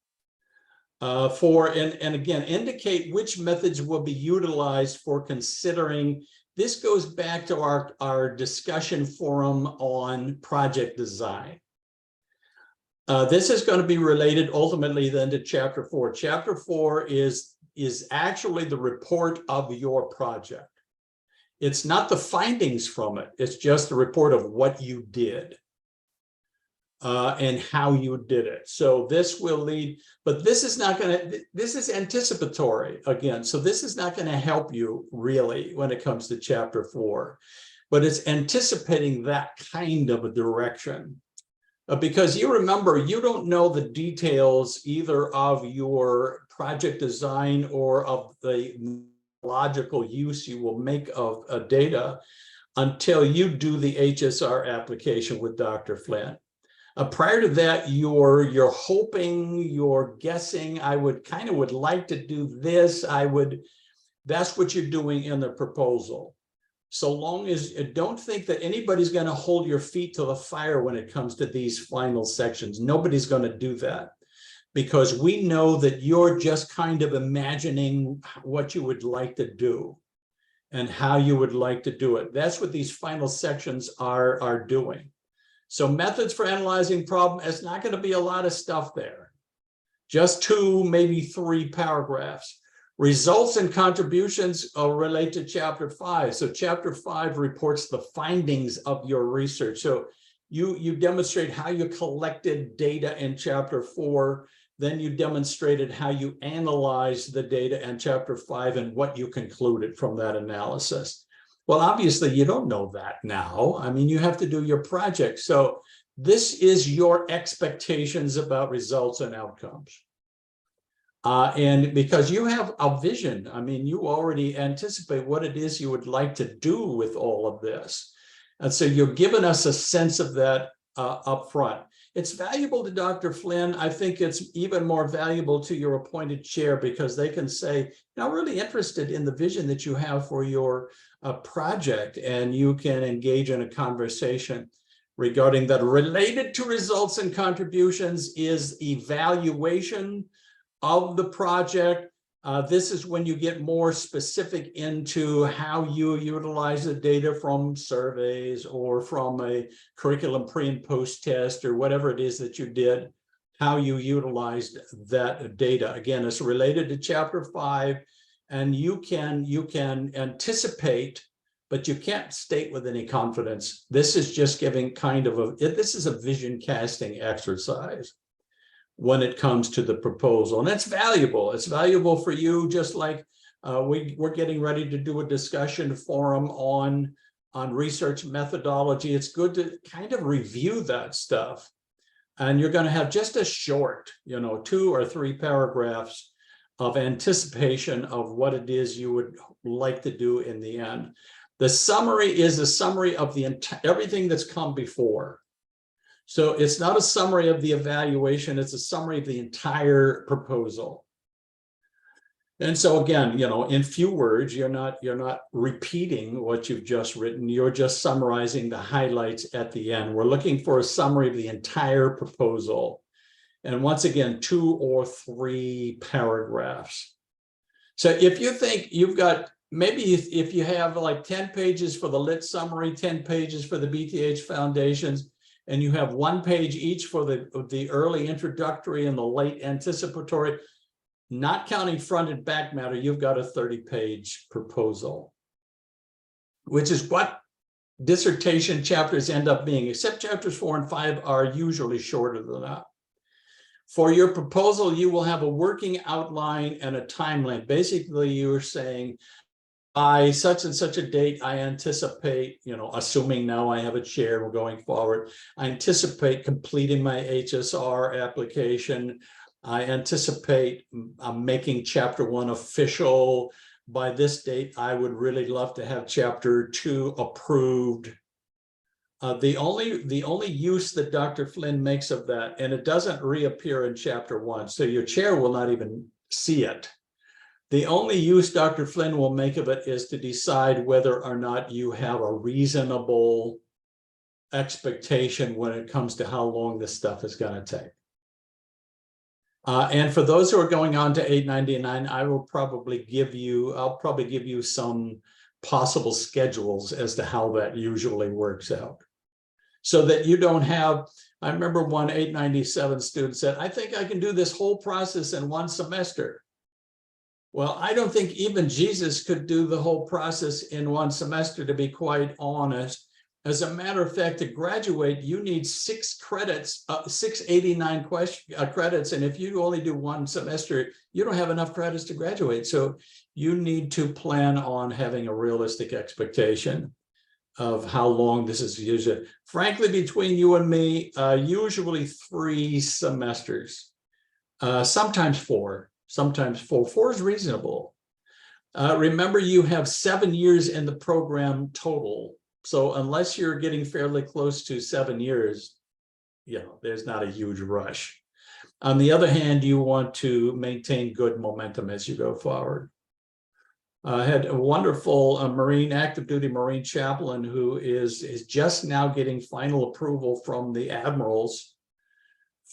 And again, indicate which methods will be utilized for considering. This goes back to our discussion forum on project design. This is going to be related ultimately then to chapter 4. Chapter 4 is actually the report of your project. It's not the findings from it. It's just a report of what you did. And how you did it. So this will lead, but this is not going to, this is anticipatory again. So this is not going to help you really when it comes to chapter 4, but it's anticipating that kind of a direction. Because you remember, you don't know the details either of your project design or of the logical use you will make of data until you do the HSR application with Dr. Flynn. Prior to that, you're hoping, you're guessing, I would like to do this. That's what you're doing in the proposal. So long as don't think that anybody's going to hold your feet to the fire when it comes to these final sections. Nobody's going to do that because we know that you're just kind of imagining what you would like to do and how you would like to do it. That's what these final sections are doing. So methods for analyzing problem, it's not going to be a lot of stuff there. Just 2, maybe 3 paragraphs. Results and contributions relate to chapter 5. So chapter 5 reports the findings of your research. So you demonstrate how you collected data in chapter 4. Then you demonstrated how you analyzed the data in chapter 5 and what you concluded from that analysis. Well, obviously, you don't know that now. I mean, you have to do your project. So this is your expectations about results and outcomes. And because you have a vision, I mean, you already anticipate what it is you would like to do with all of this. And so you're giving us a sense of that up front. It's valuable to Dr. Flynn. I think it's even more valuable to your appointed chair because they can say, I'm really interested in the vision that you have for your project, and you can engage in a conversation regarding that. Related to results and contributions is evaluation of the project. This is when you get more specific into how you utilize the data from surveys or from a curriculum pre and post test or whatever it is that you did, how you utilized that data. Again, it's related to chapter 5, and you can anticipate, but you can't state with any confidence. This is just giving kind of this is a vision casting exercise when it comes to the proposal. And it's valuable. It's valuable for you, just like we're getting ready to do a discussion forum on research methodology. It's good to kind of review that stuff. And you're going to have just a short, 2 or 3 paragraphs of anticipation of what it is you would like to do in the end. The summary is a summary of everything that's come before. So it's not a summary of the evaluation, it's a summary of the entire proposal. And so again, in few words, you're not repeating what you've just written, you're just summarizing the highlights at the end. We're looking for a summary of the entire proposal. And once again, 2 or 3 paragraphs. So if you think you've got, maybe if you have like 10 pages for the lit summary, 10 pages for the BTH foundations, and you have 1 page each for the early introductory and the late anticipatory, not counting front and back matter, you've got a 30-page proposal, which is what dissertation chapters end up being, except chapters 4 and 5 are usually shorter than that. For your proposal, you will have a working outline and a timeline. Basically, you're saying, by such and such a date, I anticipate, assuming now I have a chair going forward, I anticipate completing my HSR application. I anticipate making chapter 1 official. By this date, I would really love to have chapter 2 approved. The only use that Dr. Flynn makes of that, and it doesn't reappear in chapter 1, so your chair will not even see it. The only use Dr. Flynn will make of it is to decide whether or not you have a reasonable expectation when it comes to how long this stuff is going to take. And for those who are going on to 899, I'll probably give you some possible schedules as to how that usually works out. So that you don't have, I remember one 897 student said, I think I can do this whole process in 1 semester. Well, I don't think even Jesus could do the whole process in 1 semester, to be quite honest. As a matter of fact, to graduate, you need 6 credits, 689 credits. And if you only do 1 semester, you don't have enough credits to graduate. So you need to plan on having a realistic expectation of how long this is usually. Frankly, between you and me, usually 3 semesters, sometimes 4. Sometimes 4. 4 is reasonable. Remember, you have 7 years in the program total. So unless you're getting fairly close to 7 years, there's not a huge rush. On the other hand, you want to maintain good momentum as you go forward. I had a wonderful active duty Marine chaplain who is just now getting final approval from the admirals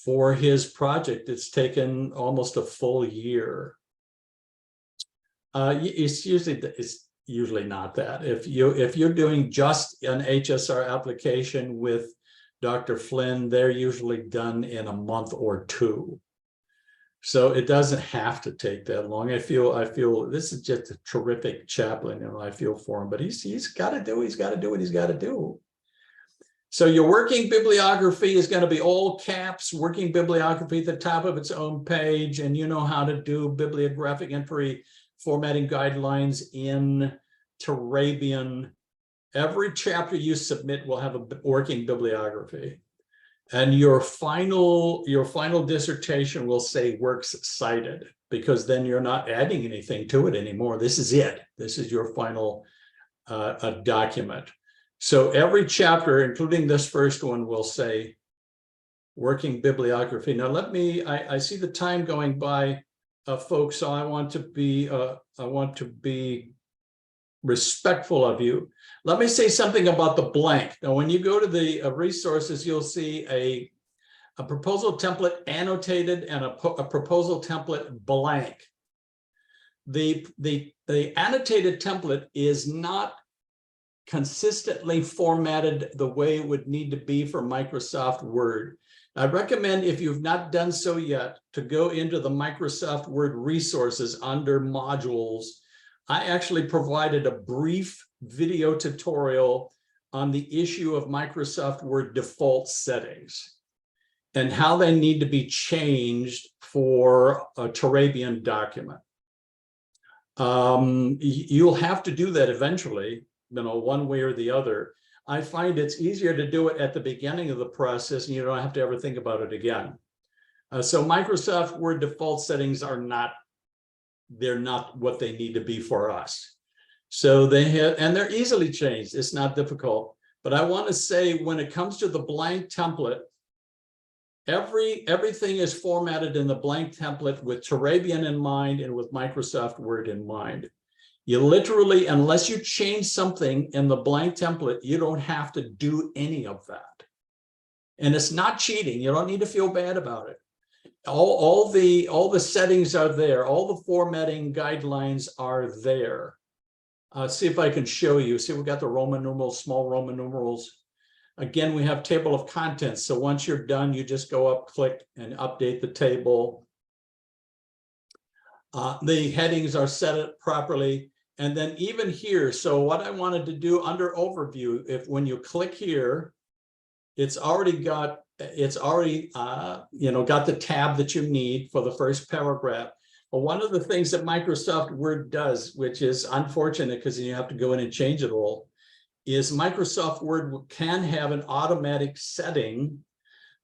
for his project. It's taken almost a full year. It's usually not that. If you're doing just an HSR application with Dr. Flynn, they're usually done in a month or 2. So it doesn't have to take that long. I feel this is just a terrific chaplain, I feel for him, but he's got to do what he's got to do. So your working bibliography is going to be all caps, working bibliography at the top of its own page, and you know how to do bibliographic entry formatting guidelines in Turabian. Every chapter you submit will have a working bibliography. And your final dissertation will say works cited, because then you're not adding anything to it anymore. This is it. This is your final document. So every chapter, including this first one, will say working bibliography. Now I see the time going by, folks, so I want to be respectful of you. Let me say something about the blank. Now, when you go to the resources, you'll see a proposal template annotated and a proposal template blank. The annotated template is not consistently formatted the way it would need to be for Microsoft Word. I recommend, if you've not done so yet, to go into the Microsoft Word resources under modules. I actually provided a brief video tutorial on the issue of Microsoft Word default settings and how they need to be changed for a Turabian document. You'll have to do that eventually, one way or the other. I find it's easier to do it at the beginning of the process, and you don't have to ever think about it again. So Microsoft Word default settings are they're not what they need to be for us. So they're easily changed. It's not difficult. But I want to say, when it comes to the blank template, everything is formatted in the blank template with Turabian in mind and with Microsoft Word in mind. You literally, unless you change something in the blank template, you don't have to do any of that. And it's not cheating. You don't need to feel bad about it. all the settings are there. All the formatting guidelines are there. See if I can show you. See, we got the Roman numerals, small Roman numerals. Again, we have table of contents. So once you're done, you just go up, click, and update the table. The headings are set up properly. And then even here, so what I wanted to do under overview, if when you click here, it's already got you know, got the tab that you need for the first paragraph. But one of the things that Microsoft Word does, which is unfortunate because you have to go in and change it all, is Microsoft Word can have an automatic setting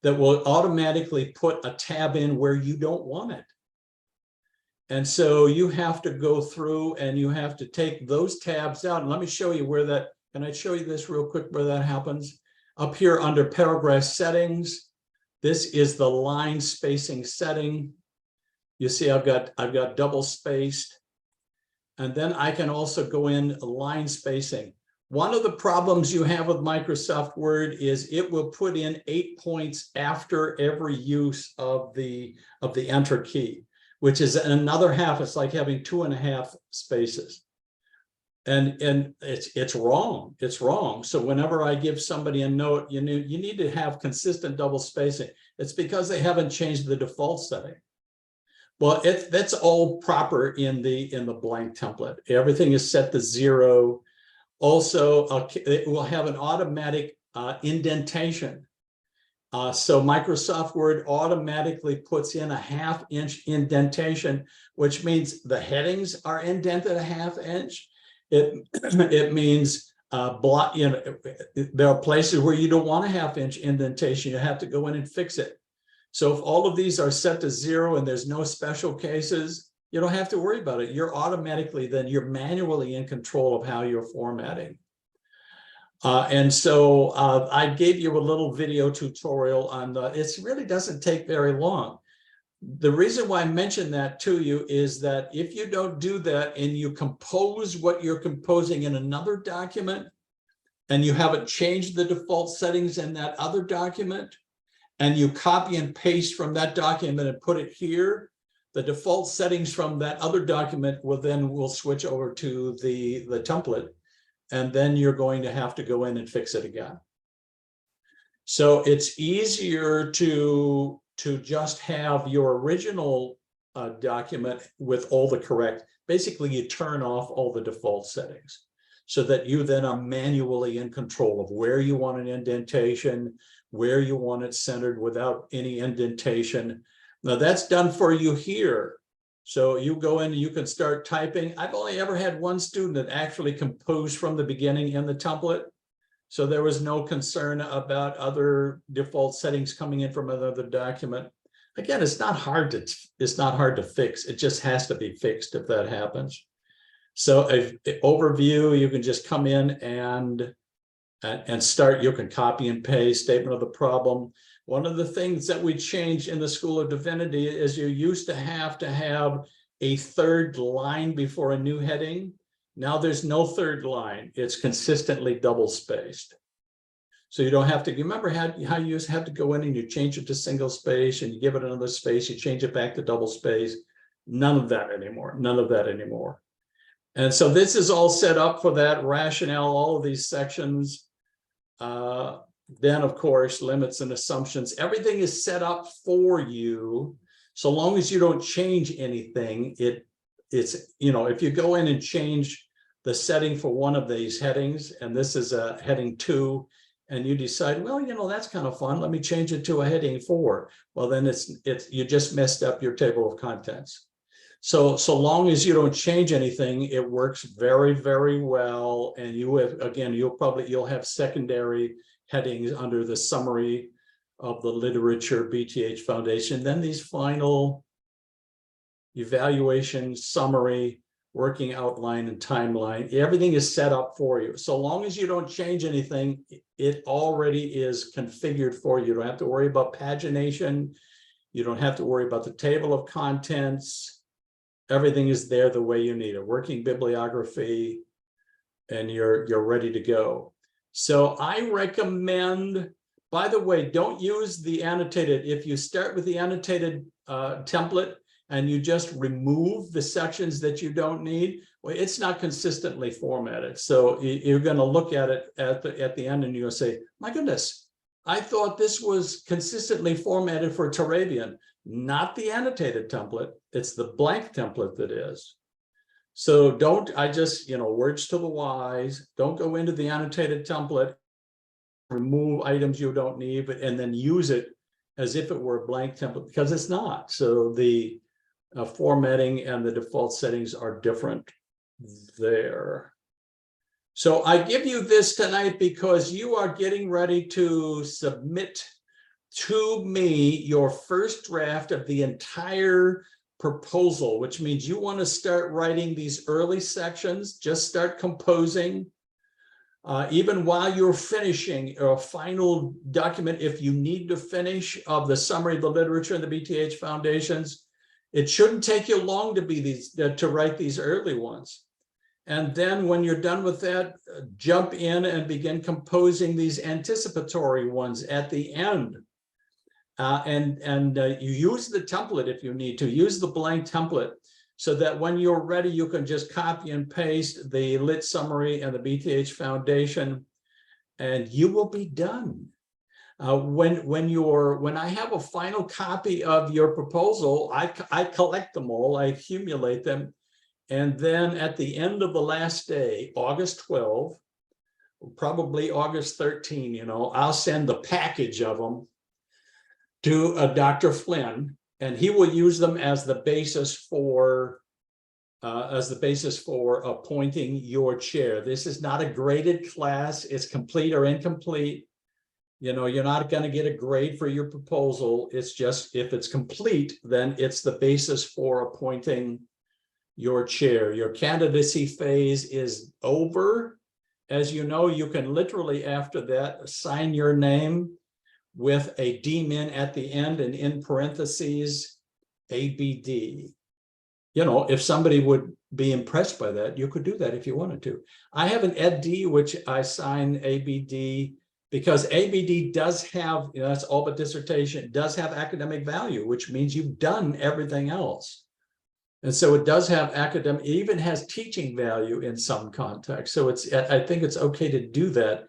that will automatically put a tab in where you don't want it. And so you have to go through and you have to take those tabs out. And let me show you where that, can I show you this real quick where that happens? Up here under paragraph settings, this is the line spacing setting. You see I've got double spaced. And then I can also go in line spacing. One of the problems you have with Microsoft Word is it will put in 8 points after every use of the enter key, which is another half. It's like having 2.5 spaces. And it's wrong. It's wrong. So whenever I give somebody a note, you need to have consistent double spacing. It's because they haven't changed the default setting. Well, that's all proper in the blank template. Everything is set to 0. Also, it will have an automatic indentation. So Microsoft Word automatically puts in a 1/2 inch indentation, which means the headings are indented a 1/2 inch. It means you know, there are places where you don't want a 1/2 inch indentation. You have to go in and fix it. So if all of these are set to 0 and there's no special cases, you don't have to worry about it. You're manually in control of how you're formatting. And so I gave you a little video tutorial on it really doesn't take very long. The reason why I mentioned that to you is that if you don't do that and you compose what you're composing in another document and you haven't changed the default settings in that other document and you copy and paste from that document and put it here, the default settings from that other document will switch over to the template, and then you're going to have to go in and fix it again. So it's easier to just have your original document with all the correct, basically you turn off all the default settings so that you then are manually in control of where you want an indentation, where you want it centered without any indentation. Now that's done for you here. So you go in and you can start typing. I've only ever had one student that actually composed from the beginning in the template. So there was no concern about other default settings coming in from another document. Again, it's not hard to fix. It just has to be fixed if that happens. So if overview, you can just come in and start. You can copy and paste statement of the problem. One of the things that we changed in the School of Divinity is you used to have a third line before a new heading. Now there's no third line. It's consistently double spaced. So you don't have to, you remember how you used to have to go in and you change it to single space and you give it another space, you change it back to double space. None of that anymore, none of that anymore. And so this is all set up for that rationale, all of these sections. Then of course, limits and assumptions, everything is set up for you. So long as you don't change anything, it's, you know, if you go in and change the setting for one of these headings, and this is a heading 2, and you decide, well, you know, that's kind of fun, let me change it to a heading 4. Well, then you just messed up your table of contents. So long as you don't change anything, it works very, very well. And you have, again, you'll have secondary headings under the summary of the literature BTH Foundation. Then these final evaluation, summary, working outline, and timeline, everything is set up for you. So long as you don't change anything, it already is configured for you. You don't have to worry about pagination. You don't have to worry about the table of contents. Everything is there the way you need it, working bibliography, and you're ready to go. So I recommend, by the way, don't use the annotated. If you start with the annotated template and you just remove the sections that you don't need, well, it's not consistently formatted. So you're going to look at it at the end and you'll say, my goodness, I thought this was consistently formatted for Turabian, not the annotated template. It's the blank template that is. So don't, words to the wise, don't go into the annotated template, remove items you don't need, and then use it as if it were a blank template, because it's not. So the formatting and the default settings are different there. So I give you this tonight because you are getting ready to submit to me your first draft of the entire proposal, which means you want to start writing these early sections, just start composing. Even while you're finishing a final document, if you need to finish of the summary of the literature and the BTH foundations, it shouldn't take you long to write these early ones. And then when you're done with that, jump in and begin composing these anticipatory ones at the end. You use the template if you need to, use the blank template so that when you're ready, you can just copy and paste the lit summary and the BTH foundation, and you will be done. When I have a final copy of your proposal, I collect them all, I accumulate them. And then at the end of the last day, August 12, probably August 13, I'll send the package of them to Dr. Flynn, and he will use them as the basis for appointing your chair. This is not a graded class; it's complete or incomplete. You're not going to get a grade for your proposal. It's just if it's complete, then it's the basis for appointing your chair. Your candidacy phase is over. As you know, you can literally after that sign your name with a DMIN at the end and in parentheses, ABD. If somebody would be impressed by that, you could do that if you wanted to. I have an EdD, which I sign ABD because ABD does have, that's all but dissertation, does have academic value, which means you've done everything else. And so it does have academic, it even has teaching value in some contexts. So I think it's okay to do that.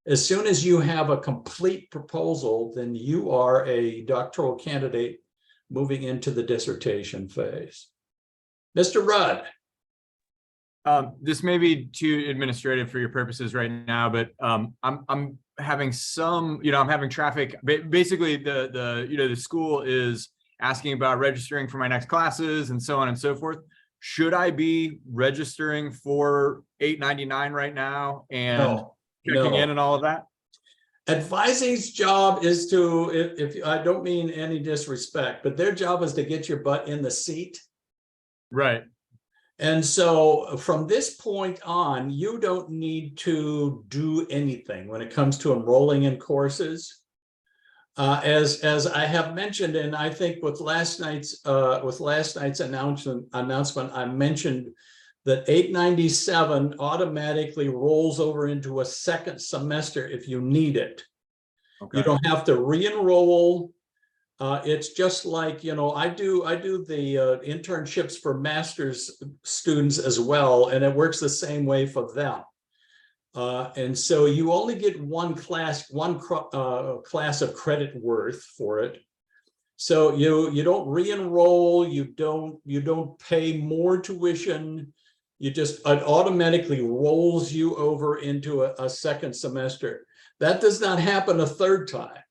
As soon as you have a complete proposal, then you are a doctoral candidate moving into the dissertation phase. Mr. Rudd. This may be too administrative for your purposes right now, but I'm having some, I'm having traffic. Basically, the school is asking about registering for my next classes and so on and so forth. Should I be registering for 899 right now and checking in and all of that? Advising's job is to, if I don't mean any disrespect, but their job is to get your butt in the seat. Right. And so from this point on, you don't need to do anything when it comes to enrolling in courses. As I have mentioned, and I think with last night's announcement, I mentioned that 897 automatically rolls over into a second semester if you need it. Okay. You don't have to re-enroll. It's just like, I do the internships for master's students as well, and it works the same way for them. And so you only get one class of credit worth for it. So you don't re-enroll, you don't pay more tuition. It automatically rolls you over into a second semester. That does not happen a third time.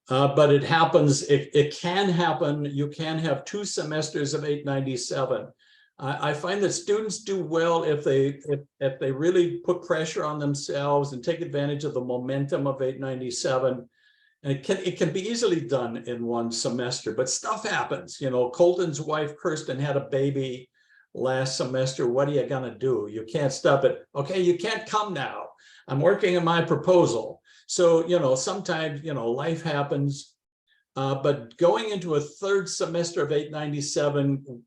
But it happens, it can happen. You can have 2 semesters of 897. I find that students do well if they really put pressure on themselves and take advantage of the momentum of 897. And it can be easily done in one semester, but stuff happens. Colton's wife, Kirsten, had a baby last semester. What are you gonna do? You can't stop it. Okay, you can't come now. I'm working on my proposal. So, sometimes, life happens, but going into a third semester of 897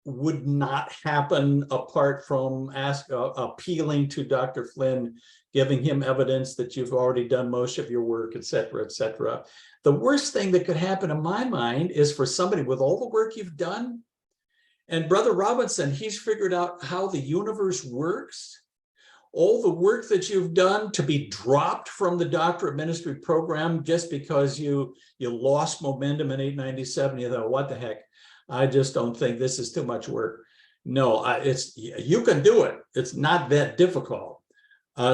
would not happen apart from appealing to Dr. Flynn giving him evidence that you've already done most of your work, et cetera, et cetera. The worst thing that could happen in my mind is for somebody with all the work you've done, and Brother Robinson, he's figured out how the universe works, all the work that you've done to be dropped from the doctorate ministry program just because you lost momentum in 897. You thought, what the heck? I just don't think this is too much work. No, you can do it. It's not that difficult.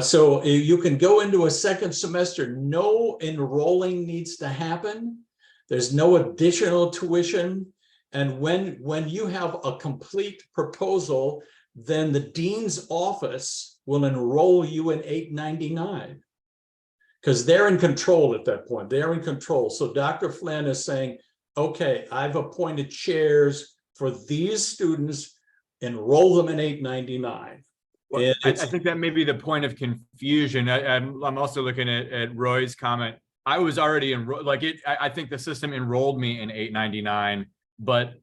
So you can go into a second semester. No enrolling needs to happen. There's no additional tuition. And when you have a complete proposal, then the dean's office will enroll you in 899 because they're in control at that point. They're in control. So Dr. Flynn is saying, okay, I've appointed chairs for these students, enroll them in 899. Well, I think that may be the point of confusion. I'm also looking at Roy's comment. I was already enrolled, I think the system enrolled me in 899, but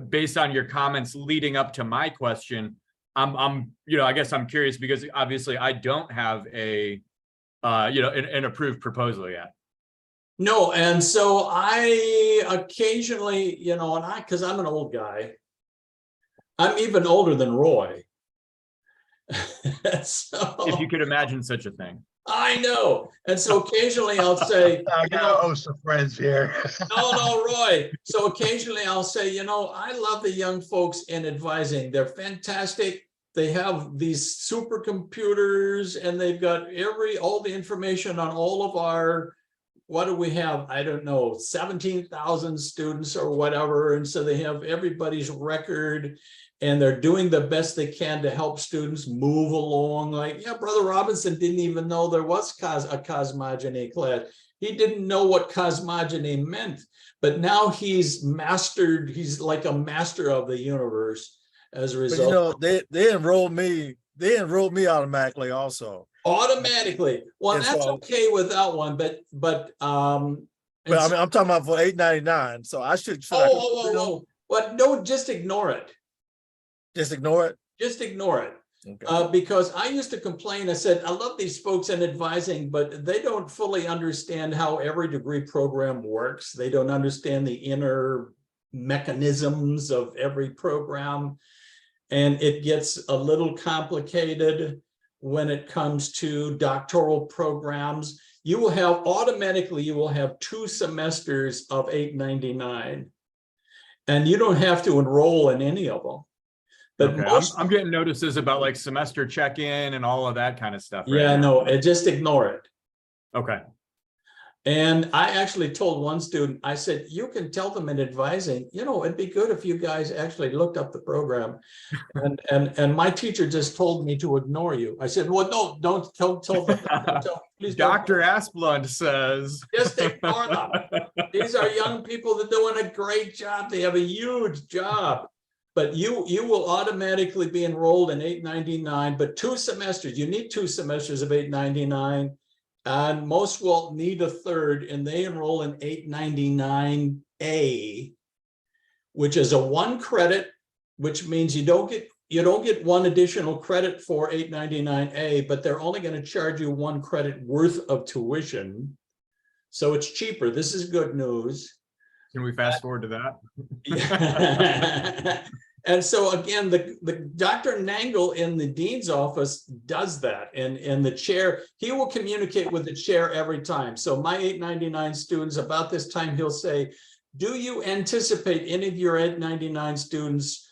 based on your comments leading up to my question, I guess I'm curious because obviously I don't have an approved proposal yet. No, and so I occasionally, because I'm an old guy, I'm even older than Roy. So, if you could imagine such a thing. I know. And so occasionally I'll say, I got a host of friends here. no, Roy. So occasionally I'll say, I love the young folks in advising. They're fantastic. They have these supercomputers and they've got all the information on all of our, what do we have? I don't know, 17,000 students or whatever. And so they have everybody's record and they're doing the best they can to help students move along. Like, yeah, Brother Robinson didn't even know there was a cosmogony class. He didn't know what cosmogony meant, but now he's like a master of the universe as a result. But they enrolled me automatically also. Automatically. Well, And that's so- okay with that one, but But I'm talking about for 899. So I should But no, just ignore it. just ignore it. Just ignore it. Okay. Because I used to complain, I said, I love these folks in advising, but they don't fully understand how every degree program works. They don't understand the inner mechanisms of every program. And it gets a little complicated when it comes to doctoral programs. You will have 2 semesters of 899, and you don't have to enroll in any of them. But Okay. I'm getting notices about like semester check-in and all of that kind of stuff. Yeah, no, just ignore it. Okay. And I actually told one student, I said, you can tell them in advising, it'd be good if you guys actually looked up the program. And my teacher just told me to ignore you. I said, well, no, don't tell them. Please don't. Dr. Asplund says. Just ignore them. These are young people that are doing a great job. They have a huge job. But you will automatically be enrolled in 899, but 2 semesters, you need 2 semesters of 899, and most will need a 3rd, and they enroll in 899A, which is a 1 credit, which means you don't get 1 additional credit for 899A, but they're only going to charge you 1 credit worth of tuition. So it's cheaper. This is good news. Can we fast forward to that? And so again, the Dr. Nangle in the dean's office does that, and the chair, he will communicate with the chair every time. So my 899 students, about this time, he'll say, do you anticipate any of your 899 students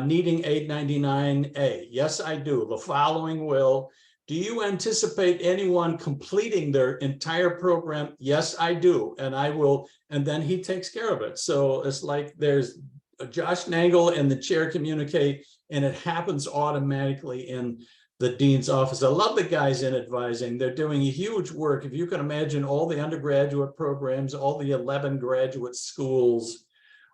needing 899A? Yes, I do. The following will. Do you anticipate anyone completing their entire program? Yes, I do. And I will, and then he takes care of it. So it's like there's Josh Nangle and the chair communicate, and it happens automatically in the dean's office. I love the guys in advising. They're doing a huge work. If you can imagine all the undergraduate programs, all the 11 graduate schools,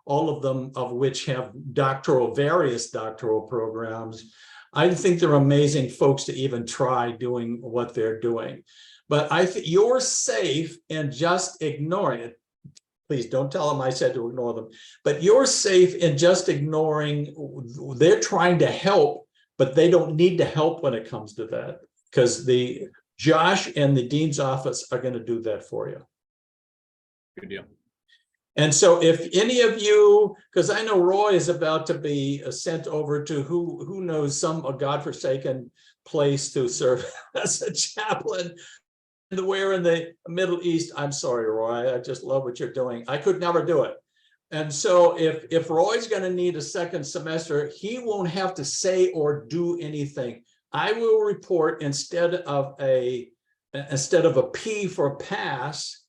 all of them of which have various doctoral programs. I think they're amazing folks to even try doing what they're doing. But I think you're safe in just ignoring it. Please don't tell them I said to ignore them. But you're safe in just ignoring. They're trying to help, but they don't need to help when it comes to that. Because the Josh and the dean's office are going to do that for you. Good deal. And so if any of you, because I know Roy is about to be sent over to who knows, some godforsaken place to serve as a chaplain. Where in the Middle East, I'm sorry, Roy, I just love what you're doing. I could never do it. And so if Roy's going to need a second semester, he won't have to say or do anything. I will report instead of a P for pass,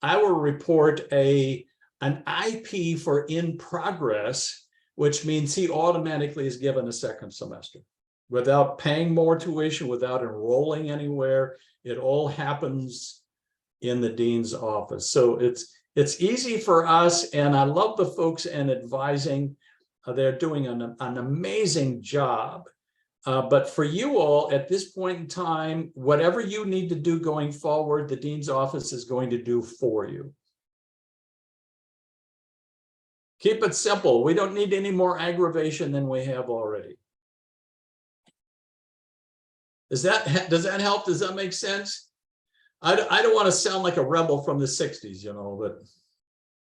I will report an IP for in progress, which means he automatically is given a second semester without paying more tuition, without enrolling anywhere. It all happens in the dean's office. So it's easy for us, and I love the folks in advising. They're doing an amazing job. But for you all at this point in time, whatever you need to do going forward, the dean's office is going to do for you. Keep it simple. We don't need any more aggravation than we have already. Does that help? Does that make sense? I don't want to sound like a rebel from the 60s, you know, but.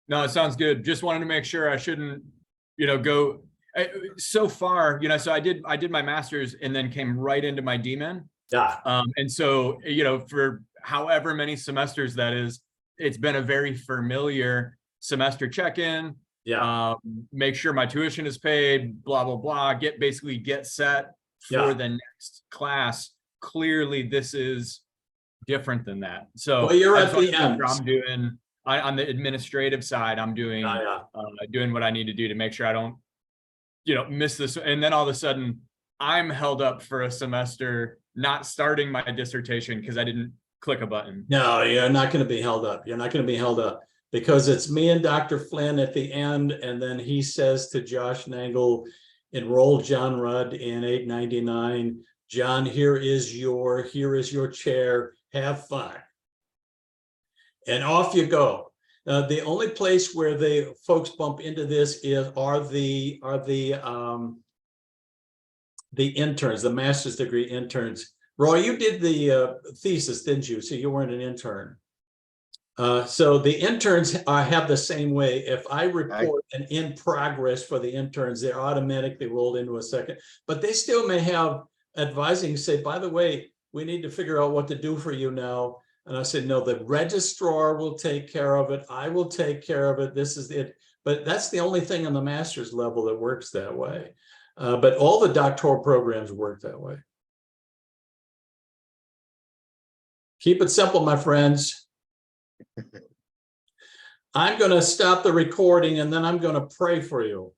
No, it sounds good. Just wanted to make sure I shouldn't, go so far, so I did my master's and then came right into my DMin. Yeah. And so, for however many semesters that is, it's been a very familiar semester check-in. Yeah. Make sure my tuition is paid, blah, blah, blah, get set for the next class. Clearly, this is different than that. So well, you're at the end. I'm doing on the administrative side, I'm doing doing what I need to do to make sure I don't, miss this. And then all of a sudden, I'm held up for a semester not starting my dissertation because I didn't click a button. No, you're not going to be held up. You're not going to be held up because it's me and Dr. Flynn at the end, and then he says to Josh Nangle, enroll John Rudd in 899. John, here is your chair. Have fun. And off you go. The only place where the folks bump into this are the interns, the master's degree interns. Roy, you did the thesis, didn't you? So you weren't an intern. So the interns have the same way. If I report an in progress for the interns, they're automatically rolled into a second, but they still may have advising say, by the way, we need to figure out what to do for you now. And I said, no, the registrar will take care of it. I will take care of it. This is it. But that's the only thing on the master's level that works that way. But all the doctoral programs work that way. Keep it simple, my friends. I'm going to stop the recording and then I'm going to pray for you.